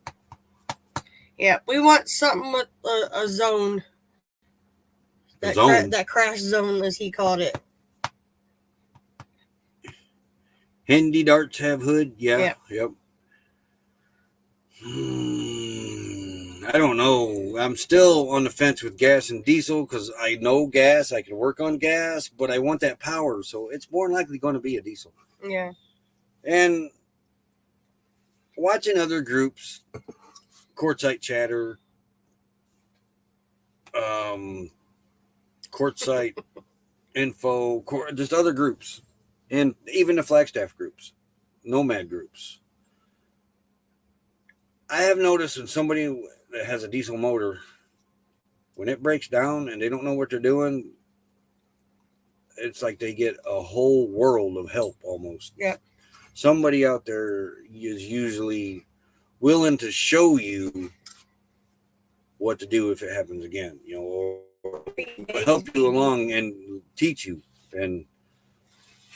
Yeah, we want something with a zone. That crash zone, as he called it. Hindi darts have hood. Yeah. Yeah. Yep. I don't know. I'm still on the fence with gas and diesel because I know gas. I can work on gas, but I want that power. So it's more than likely going to be a diesel. Yeah. And watching other groups, Quartzite Chatter, Quartzite Info, just other groups, and even the Flagstaff groups, Nomad groups. I have noticed when somebody that has a diesel motor, when it breaks down and they don't know what they're doing, it's like they get a whole world of help almost. Yeah. Somebody out there is usually willing to show you what to do if it happens again, or help you along and teach you. And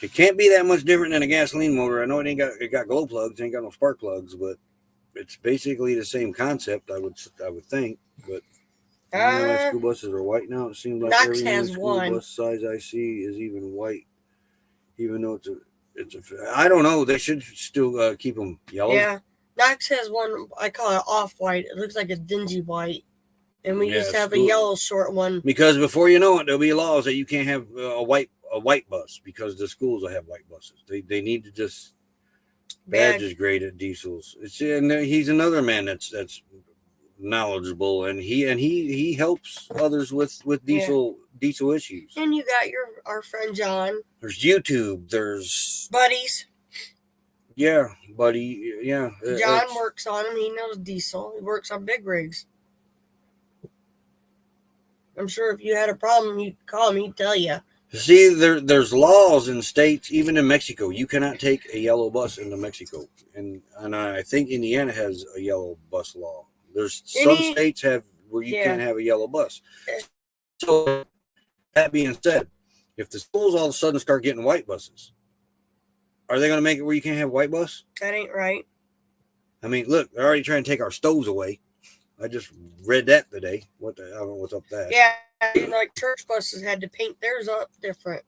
it can't be that much different than a gasoline motor. I know it got glow plugs, it ain't got no spark plugs, but it's basically the same concept. I would think, but school buses are white now. It seems like Knox every has school one. bus size I see is even white, even though it's a. I don't know. They should still keep them yellow. Yeah. Knox has one. I call it off-white. It looks like a dingy white. And we used to have a yellow short one. Because before you know it, there'll be laws that you can't have a white bus because the schools will have white buses. They need to just badges graded diesels. And he's another man that's knowledgeable, and he helps others with diesel issues. And you got our friend John. There's YouTube. There's Buddies. Yeah, buddy. Yeah. John works on him. He knows diesel. He works on big rigs. I'm sure if you had a problem, you'd call him. He'd tell you. See, there's laws in states, even in Mexico. You cannot take a yellow bus into Mexico, and I think Indiana has a yellow bus law. There's some states have where you can't have a yellow bus. So that being said, if the schools all of a sudden start getting white buses, are they going to make it where you can't have a white bus? That ain't right. I mean, look, they're already trying to take our stoves away. I just read that today. I don't know what's up with that. Yeah, like church buses had to paint theirs up different.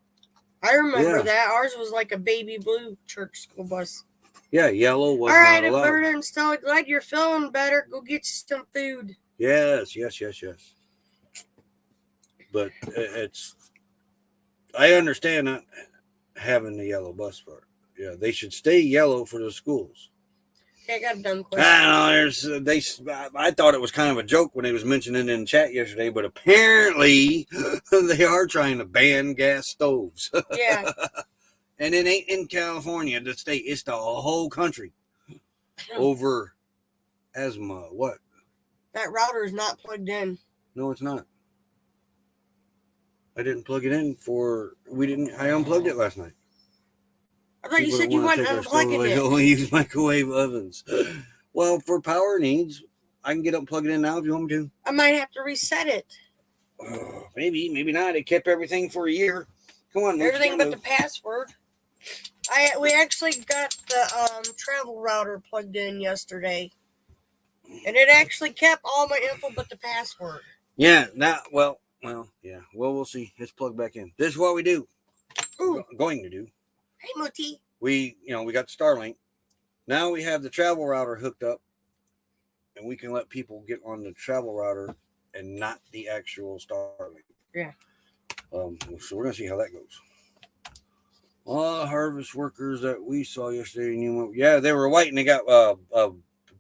I remember that. Ours was like a baby blue church school bus. Yeah, yellow was all right, not allowed. Alberta and Stella, glad you're feeling better. Go get you some food. Yes. But I understand not having the yellow bus part. Yeah, they should stay yellow for the schools. I got a dumb question. I thought it was kind of a joke when they was mentioning it in chat yesterday, but apparently they are trying to ban gas stoves. Yeah. And it ain't in California, the state. It's the whole country. Over asthma. What? That router is not plugged in. No, it's not. I didn't plug it in I unplugged it last night. I thought you said you wanted to unplug it. Only use microwave ovens. Well, for power needs, I can get up and plug it in now if you want me to. I might have to reset it. Maybe not. It kept everything for a year. Come on, everything but the password. We actually got the travel router plugged in yesterday, and it actually kept all my info but the password. Yeah. Yeah. Well, we'll see. It's plugged back in. This is what we do. Ooh. We're going to do. Hey, Muti. We got the Starlink. Now we have the travel router hooked up, and we can let people get on the travel router and not the actual Starlink. Yeah. So we're gonna see how that goes. All the harvest workers that we saw yesterday, they were white and they got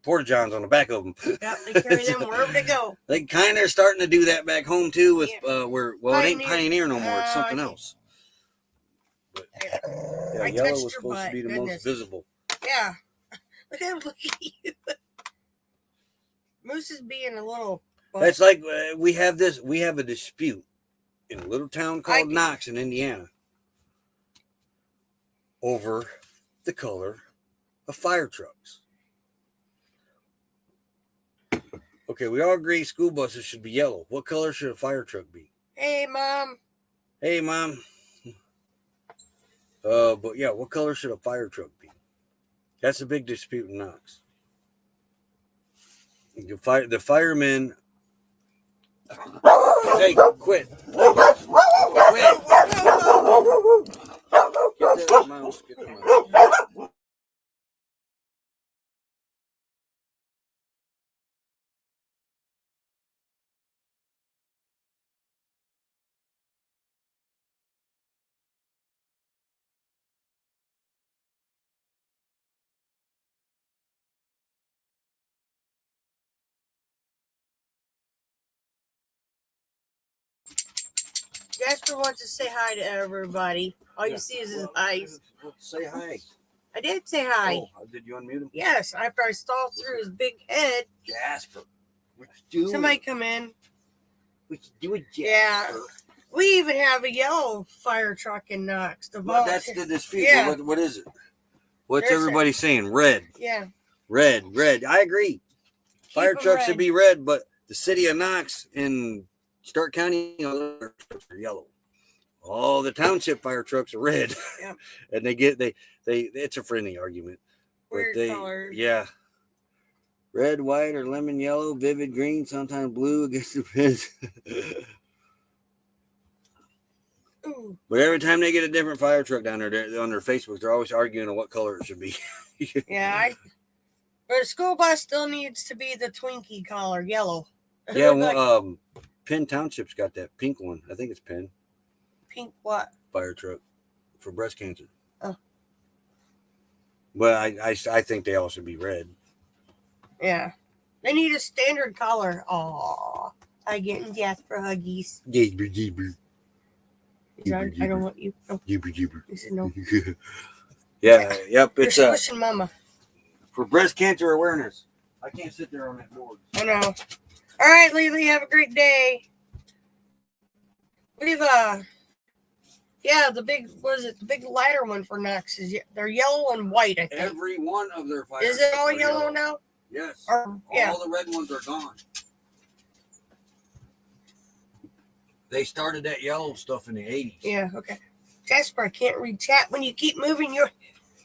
porta johns on the back of them. Yeah, they carry them wherever they go. They kind of starting to do that back home too. With it ain't Pioneer no more. It's something else. But, yellow was supposed to be the most visible. Yeah. Look at you. Moose is being a little. That's like we have a dispute in a little town called Knox in Indiana over the color of fire trucks. Okay, we all agree school buses should be yellow. What color should a fire truck be? Hey, Mom. But yeah, what color should a fire truck be? That's a big dispute in Knox. The firemen. Hey, quit! Quit! Get the mouse. Jasper wants to say hi to everybody. All you Yeah. see is his Well, eyes. Say hi. I did say hi. Oh, did you unmute him? Yes, after I saw through his big head. Jasper. What you doing? Somebody come in. What you doing, Jasper? Yeah. We even have a yellow fire truck in Knox. The Well, that's volunteer. the dispute. Yeah. What is it? What's There's everybody saying? Red. Yeah. Red. I agree. Fire 'em trucks should red. be red, but the city of Knox in Stark County, are yellow. All the township fire trucks are red. Yep. And they it's a friendly argument. Weird but colors. Yeah. Red, white, or lemon yellow, vivid green, sometimes blue, I guess it depends. Ooh. But every time they get a different fire truck down there on their Facebook, they're always arguing on what color it should be. Yeah, but a school bus still needs to be the Twinkie color, yellow. Yeah, Like well, Penn Township's got that pink one. I think it's Penn pink what? fire truck for breast cancer. Oh. But I think they all should be red. Yeah. They need a standard color. Aw. I getting Jasper huggies. Jeeber. I don't want you. No. Jeeber. He said no. Yeah, yep. You're It's squishing mama. for breast cancer awareness. I can't sit there on that board. I know. All right, Lily, have a great day. We've the big ladder one for Knox is they're yellow and white, I think. Every one of their fire Is it all trucks are yellow now? Yes. Or, yeah. All the red ones are gone. They started that yellow stuff in the 80s. Yeah, okay. Jasper, I can't read chat when you keep moving your...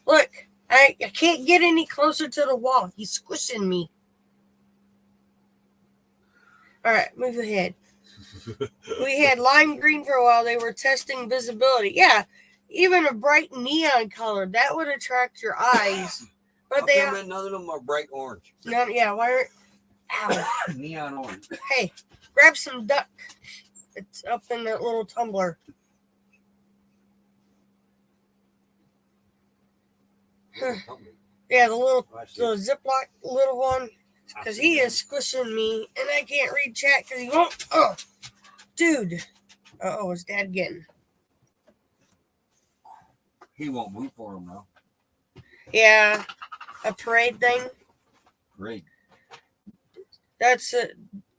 Look, I can't get any closer to the wall. He's squishing me. All right, move ahead. We had lime green for a while. They were testing visibility. Yeah, even a bright neon color. That would attract your eyes. But none of them are bright orange. No, yeah, why aren't... Ow. Neon orange. Hey, grab some duck. It's up in that little tumbler. Yeah, the Ziploc little one. Because he is squishing me, and I can't read chat because he won't. Oh, dude. Uh-oh, is Dad getting? He won't move for him now. Yeah, a parade thing. Great. That's a...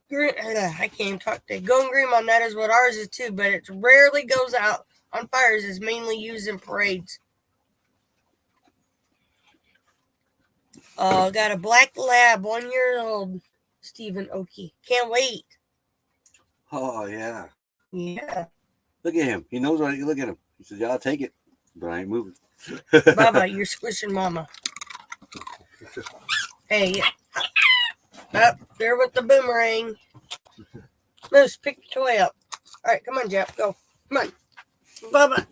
I can't even talk today. Going green on that is what ours is too, but it rarely goes out on fires. It's mainly used in parades. Oh, got a black lab, 1 year old. Stephen Oakey. Can't wait. Oh, yeah. Yeah. Look at him. He knows what look at him. He says, yeah, I'll take it, but I ain't moving. Bubba, you're squishing mama. Hey, up there with the boomerang. Moose, pick your toy up. All right, come on, Jeff, go. Come on. Bubba.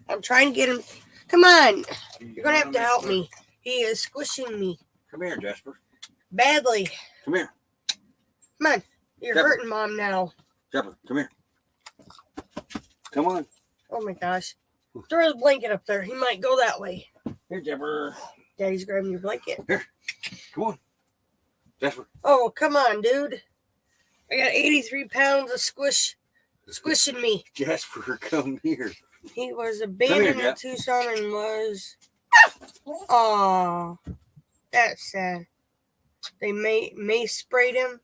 I'm trying to get him. Come on. You're going to have to help me. He is squishing me. Come here, Jasper. Badly. Come here. Come on. You're Jasper. hurting Mom now. Jasper, come here. Come on. Oh, my gosh. Throw his blanket up there. He might go that way. Here, Jasper. Daddy's grabbing your blanket. Here. Come on. Jasper. Oh, come on, dude. I got 83 pounds of squishing me. Jasper, come here. He was abandoned in Tucson and was... Aw. That's sad. They mace sprayed him.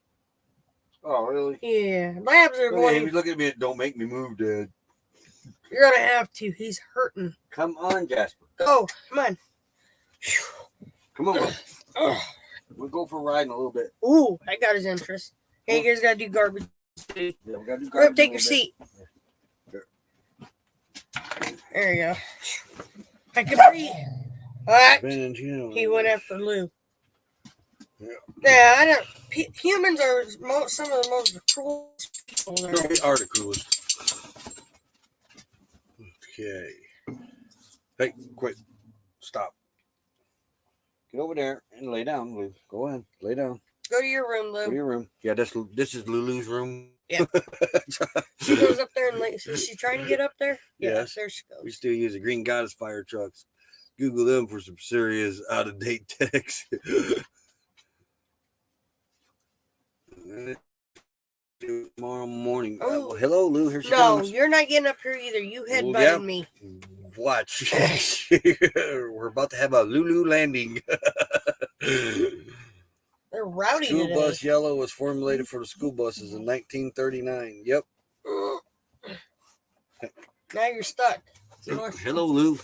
Oh, really? Yeah. Labs are going... He's looking at me. Don't make me move, Dad. You're going to have to. He's hurting. Come on, Jasper. Go. Come on. Come on. We'll go for a ride in a little bit. Ooh, I got his interest. Hey, you guys got to do garbage. Yeah, we gotta do Rip, garbage take a your little seat. Sure. There you go. I could breathe. What? He went after Lou. Yeah, I don't. Humans are some of the most cruelest people there. No, we are the coolest. Okay. Hey, quit. Stop. Get over there and lay down, Lou. Go ahead. Lay down. Go to your room, Go to Lou. your room. Yeah, this is Lulu's room. Yeah. She goes up there and lays. Is she trying to get up there? Yeah, Yes. there she goes. We still use the Green Goddess fire trucks. Google them for some serious out-of-date text. do it tomorrow morning. Oh. Well, hello, Lou. Here she No, comes. you're not getting up here either. You Well, headbutting yeah. me. Watch. We're about to have a Lulu landing. They're rowdy School today. bus yellow was formulated for the school buses in 1939. Yep. Now you're stuck. Hello, Lou.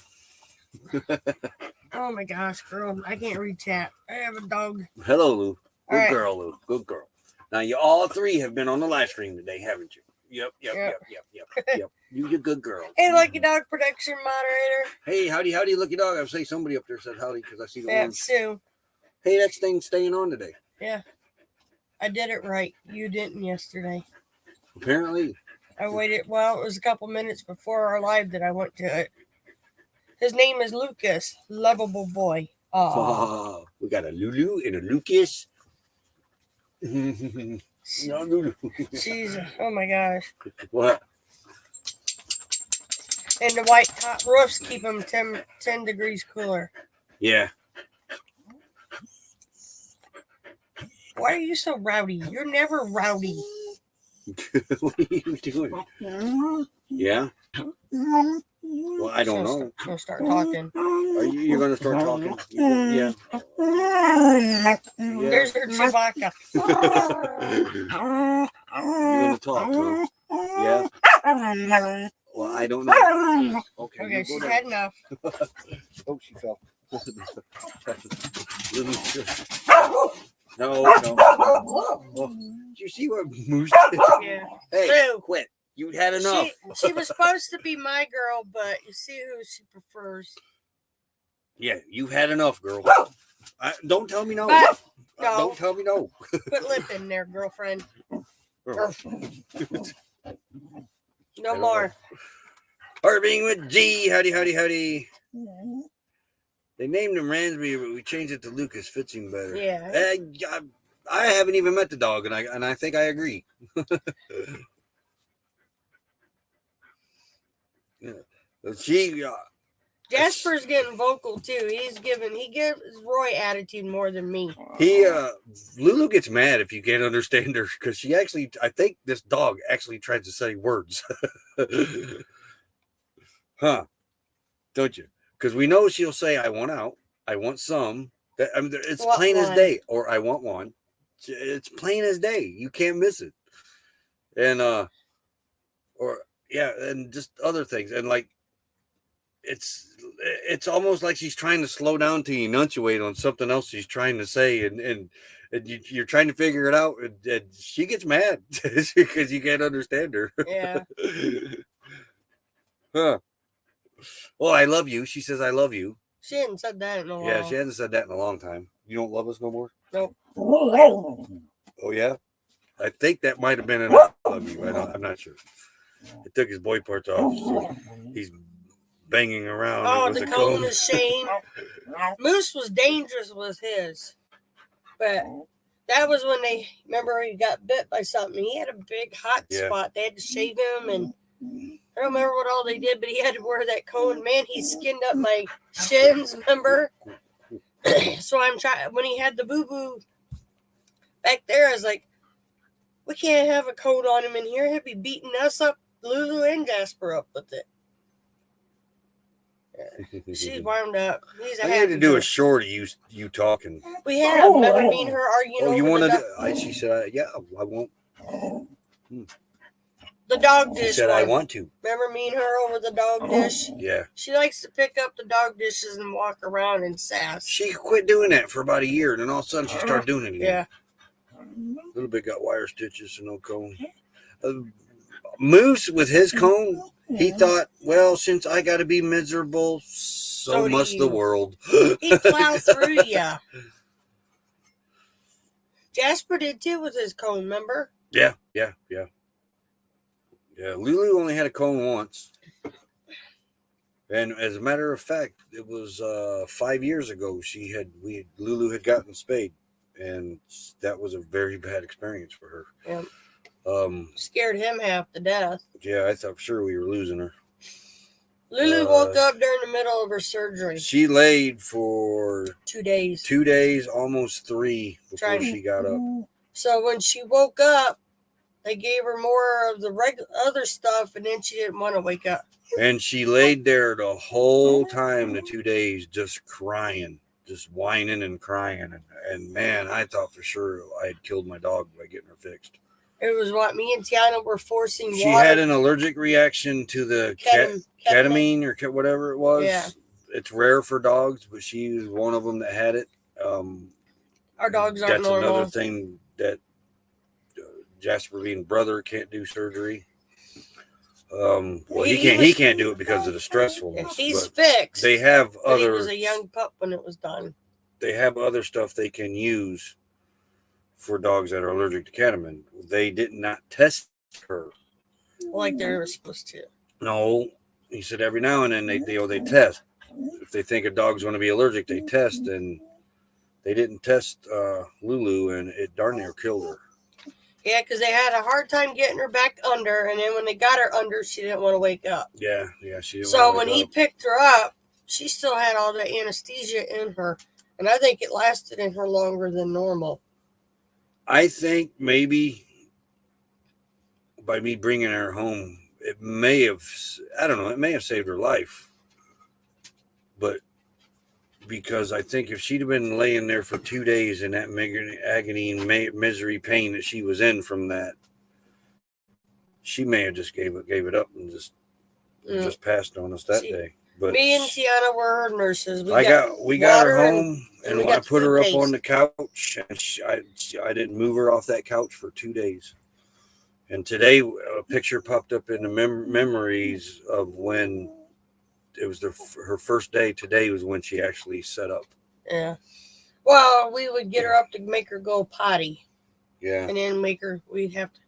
Oh my gosh, girl. I can't read chat. I have a dog. Hello, Lou. Good right. girl, Lou. Good girl. Now, you all three have been on the live stream today, haven't you? Yep. You're a good girl. Hey, Lucky Dog Production Moderator. Hey, howdy, Lucky Dog. I was saying somebody up there said howdy because I see the Yeah, orange. Sue. Hey, that thing's staying on today. Yeah. I did it right. You didn't yesterday. Apparently. I waited. Well, it was a couple minutes before our live that I went to it. His name is Lucas. Lovable boy. Oh, we got a Lulu and a Lucas. No, Lulu. She's, oh my gosh. What? And the white top roofs keep them 10 degrees cooler. Yeah. Why are you so rowdy? You're never rowdy. What are you doing? Yeah? Well, I don't know. Gonna start talking. You're going to start talking? Yeah. There's her Chewbacca. You're going to talk, huh? Yeah? Well, I don't know. Okay, she's had enough. Oh, she fell. No. Oh, did you see what Moose did? Yeah. Hey, True. quit. You had enough. She was supposed to be my girl, but you see who she prefers. Yeah, you've had enough, girl. Don't tell me no. But, no. Don't tell me no. Put lip in there, girlfriend. No more. Irving with G. Howdy. They named him Ransby, but we changed it to Lucas. Fits him better. Yeah. I haven't even met the dog, and I think I agree. Yeah. Jasper's getting vocal too. He gives Roy attitude more than me. Lulu gets mad if you can't understand her because I think this dog actually tries to say words. Huh? Don't you? Because we know she'll say, "I want out. I want some." It's plain as day. Or I want one. It's plain as day. You can't miss it. And and just other things. And like, it's almost like she's trying to slow down to enunciate on something else she's trying to say, and you're trying to figure it out, and she gets mad because you can't understand her. Yeah. Huh. Well, I love you. She says, I love you. She hadn't said that in a while. Yeah, she hasn't said that in a long time. You don't love us no more? Nope. Oh, yeah? I think that might have been an I love you. I'm not sure. It took his boy parts off. So he's banging around. Oh, the cone of shame. Moose was dangerous with his. But that was when remember he got bit by something. He had a big hot spot. They had to shave him, and I don't remember what all they did, but he had to wear that cone. Man, he skinned up my shins, remember? So I'm trying, when he had the boo-boo back there, I was like, we can't have a coat on him in here. He'll be beating us up, Lulu and Jasper up with it. Yeah. She's wound up. I had to do a short of you talking. We had remember me and her arguing over you want to? She said, yeah, I won't. The dog dish. She said, I want to. Remember me and her over the dog dish? Yeah. She likes to pick up the dog dishes and walk around and sass. She quit doing that for about a year, and then all of a sudden she started doing it again. Yeah. A little bit got wire stitches and no cone. Moose with his cone, he thought, well, since I got to be miserable, so must the world. He plowed through ya. Jasper did too with his cone, remember? Yeah. Lulu only had a cone once. And as a matter of fact, it was 5 years ago Lulu had gotten spayed. And that was a very bad experience for her. Yeah. Scared him half to death. Yeah, I thought sure we were losing her. Lulu woke up during the middle of her surgery. She laid for 2 days. 2 days, almost 3 before she got up. So when she woke up, They gave her more of the other stuff, and then she didn't want to wake up. And she laid there the whole time, the 2 days, just crying, just whining and crying. And man, I thought for sure I had killed my dog by getting her fixed. It was what me and Tiana were forcing She water. had an allergic reaction to the ketamine or whatever it was. Yeah. It's rare for dogs, but she was one of them that had it. Our dogs aren't That's normal. another thing that Jasper being brother can't do surgery. Well, he can't do it because of the stressfulness. He's fixed. They have but he other. was a young pup when it was done. They have other stuff they can use for dogs that are allergic to ketamine. They did not test her. Like they were supposed to. No, he said every now and then they test. If they think a dog's going to be allergic, they test, and they didn't test Lulu, and it darn near killed her. Yeah, because they had a hard time getting her back under, and then when they got her under, she didn't want to wake up. Yeah, she didn't. So when he picked her up, she still had all that anesthesia in her, and I think it lasted in her longer than normal. I think maybe by me bringing her home, it may have, I don't know, it may have saved her life. But because I think if she'd have been laying there for 2 days in that agony and misery, pain that she was in from that, she may have just gave it up and just passed on us that day. But me and Tiana were her nurses. We got her home, and I put her up on the couch, and I didn't move her off that couch for 2 days. And today, a picture popped up in the memories of when it was her first day. Today was when she actually set up. Yeah. Well, we would get her up to make her go potty. Yeah. And then we'd have to.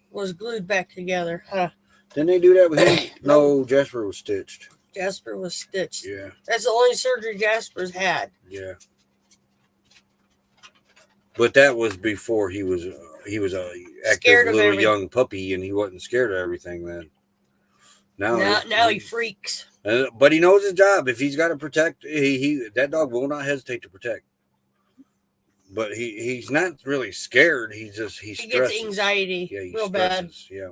Was glued back together, huh? Didn't they do that with him? No, Jasper was stitched. Jasper was stitched. Yeah. That's the only surgery Jasper's had. Yeah. But that was before he was a active little young puppy, and he wasn't scared of everything then. Now he freaks. But he knows his job. If he's got to protect, that dog will not hesitate to protect. But he's not really scared. He stresses. Gets anxiety real bad. Yeah.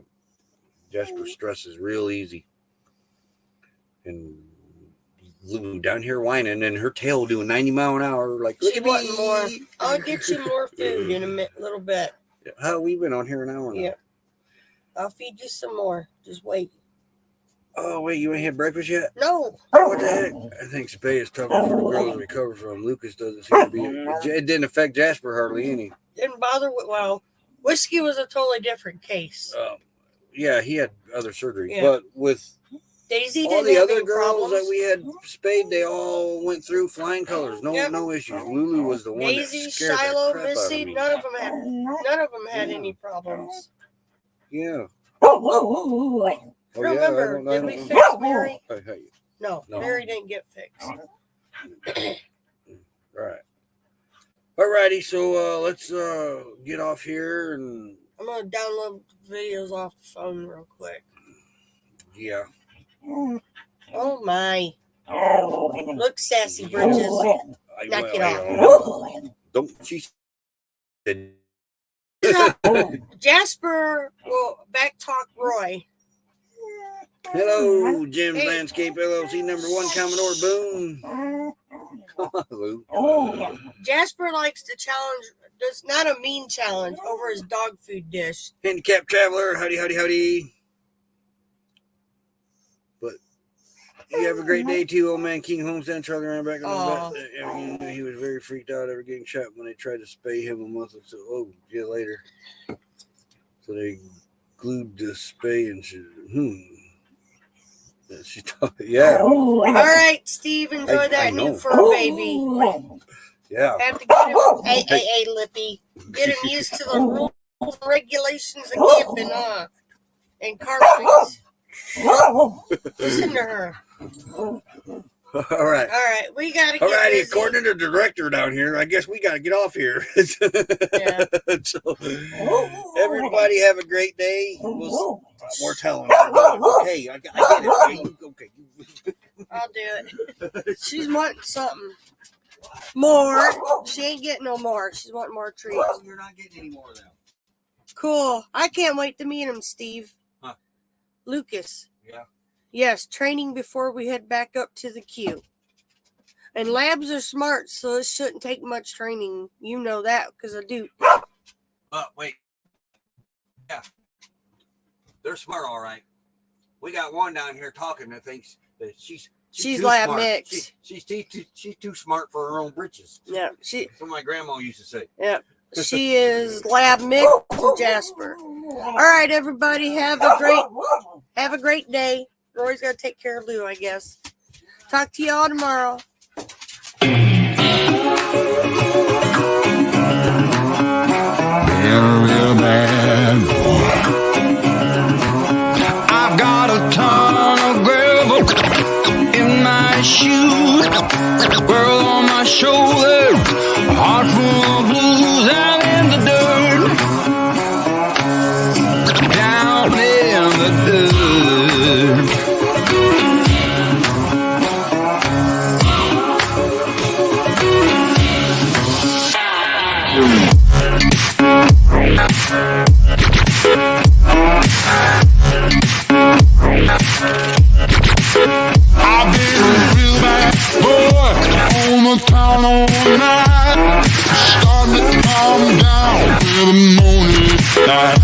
Jasper stresses real easy. And Lulu down here whining, and her tail doing 90 mile an hour. Like, look at me. More. I'll get you more food in a little bit. How we've been on here an hour now. Yeah. I'll feed you some more. Just wait. Oh, wait, you ain't had breakfast yet? No. What the heck? I think Spay is tough for the girls to recover from. Lucas doesn't seem to be. It didn't affect Jasper hardly any. Didn't bother with, well, Whiskey was a totally different case. Yeah, he had other surgery. Yeah. But with Daisy all didn't the have other any girls problems. that we had spayed, they all went through flying colors. No issues. Lulu was the one Daisy, that scared Shiloh, the crap Missy, out of me. none of them had any problems. Yeah. Remember, did we fix Mary? No, Mary didn't get fixed. Right. Alrighty, so let's get off here, and I'm gonna download videos off the phone real quick. Yeah. Oh my! Look, sassy britches. Knock it off. Don't she? Jasper will back talk Roy. Hello, Jim's Landscape LLC, #1 Commodore Boone. Jasper likes to challenge. Does not a mean challenge over his dog food dish. Handicapped traveler, howdy. But you have a great day too, old man. King Homestead trucking around back on the back. He was very freaked out ever getting shot when they tried to spay him a month or so. Oh, yeah, later. So they glued the spay and she yeah. All right, Steve, enjoy that new fur baby. Yeah. Have to get him, hey, Lippy. Get him used to the rules and regulations of camping, and carpets. Listen to her. All right. We gotta get busy. Busy. According to the director down here, I guess we gotta get off here. Yeah. So, everybody have a great day. We're telling her. Okay, I get it. Okay. I'll do it. She's wanting something. More. She ain't getting no more. She's wanting more treats. Well, you're not getting any more of them. Cool. I can't wait to meet him, Steve. Huh. Lucas. Yeah. Yes, training before we head back up to the queue. And labs are smart, so it shouldn't take much training. You know that, because I do. Wait. Yeah. They're smart, all right. We got one down here talking that thinks that she's too lab smart. mix. She's too smart for her own britches. Yeah, That's what my grandma used to say. Yeah, she is lab mix to Jasper. All right, everybody, have a great day. Roy's got to take care of Lou, I guess. Talk to y'all tomorrow. Real bad boy. I've got a ton of gravel in my shoes, world on my shoulder, a heart full of blues out in the dirt, down in the dirt. I've been a real bad boy on the town all night, starting to calm down with the morning light.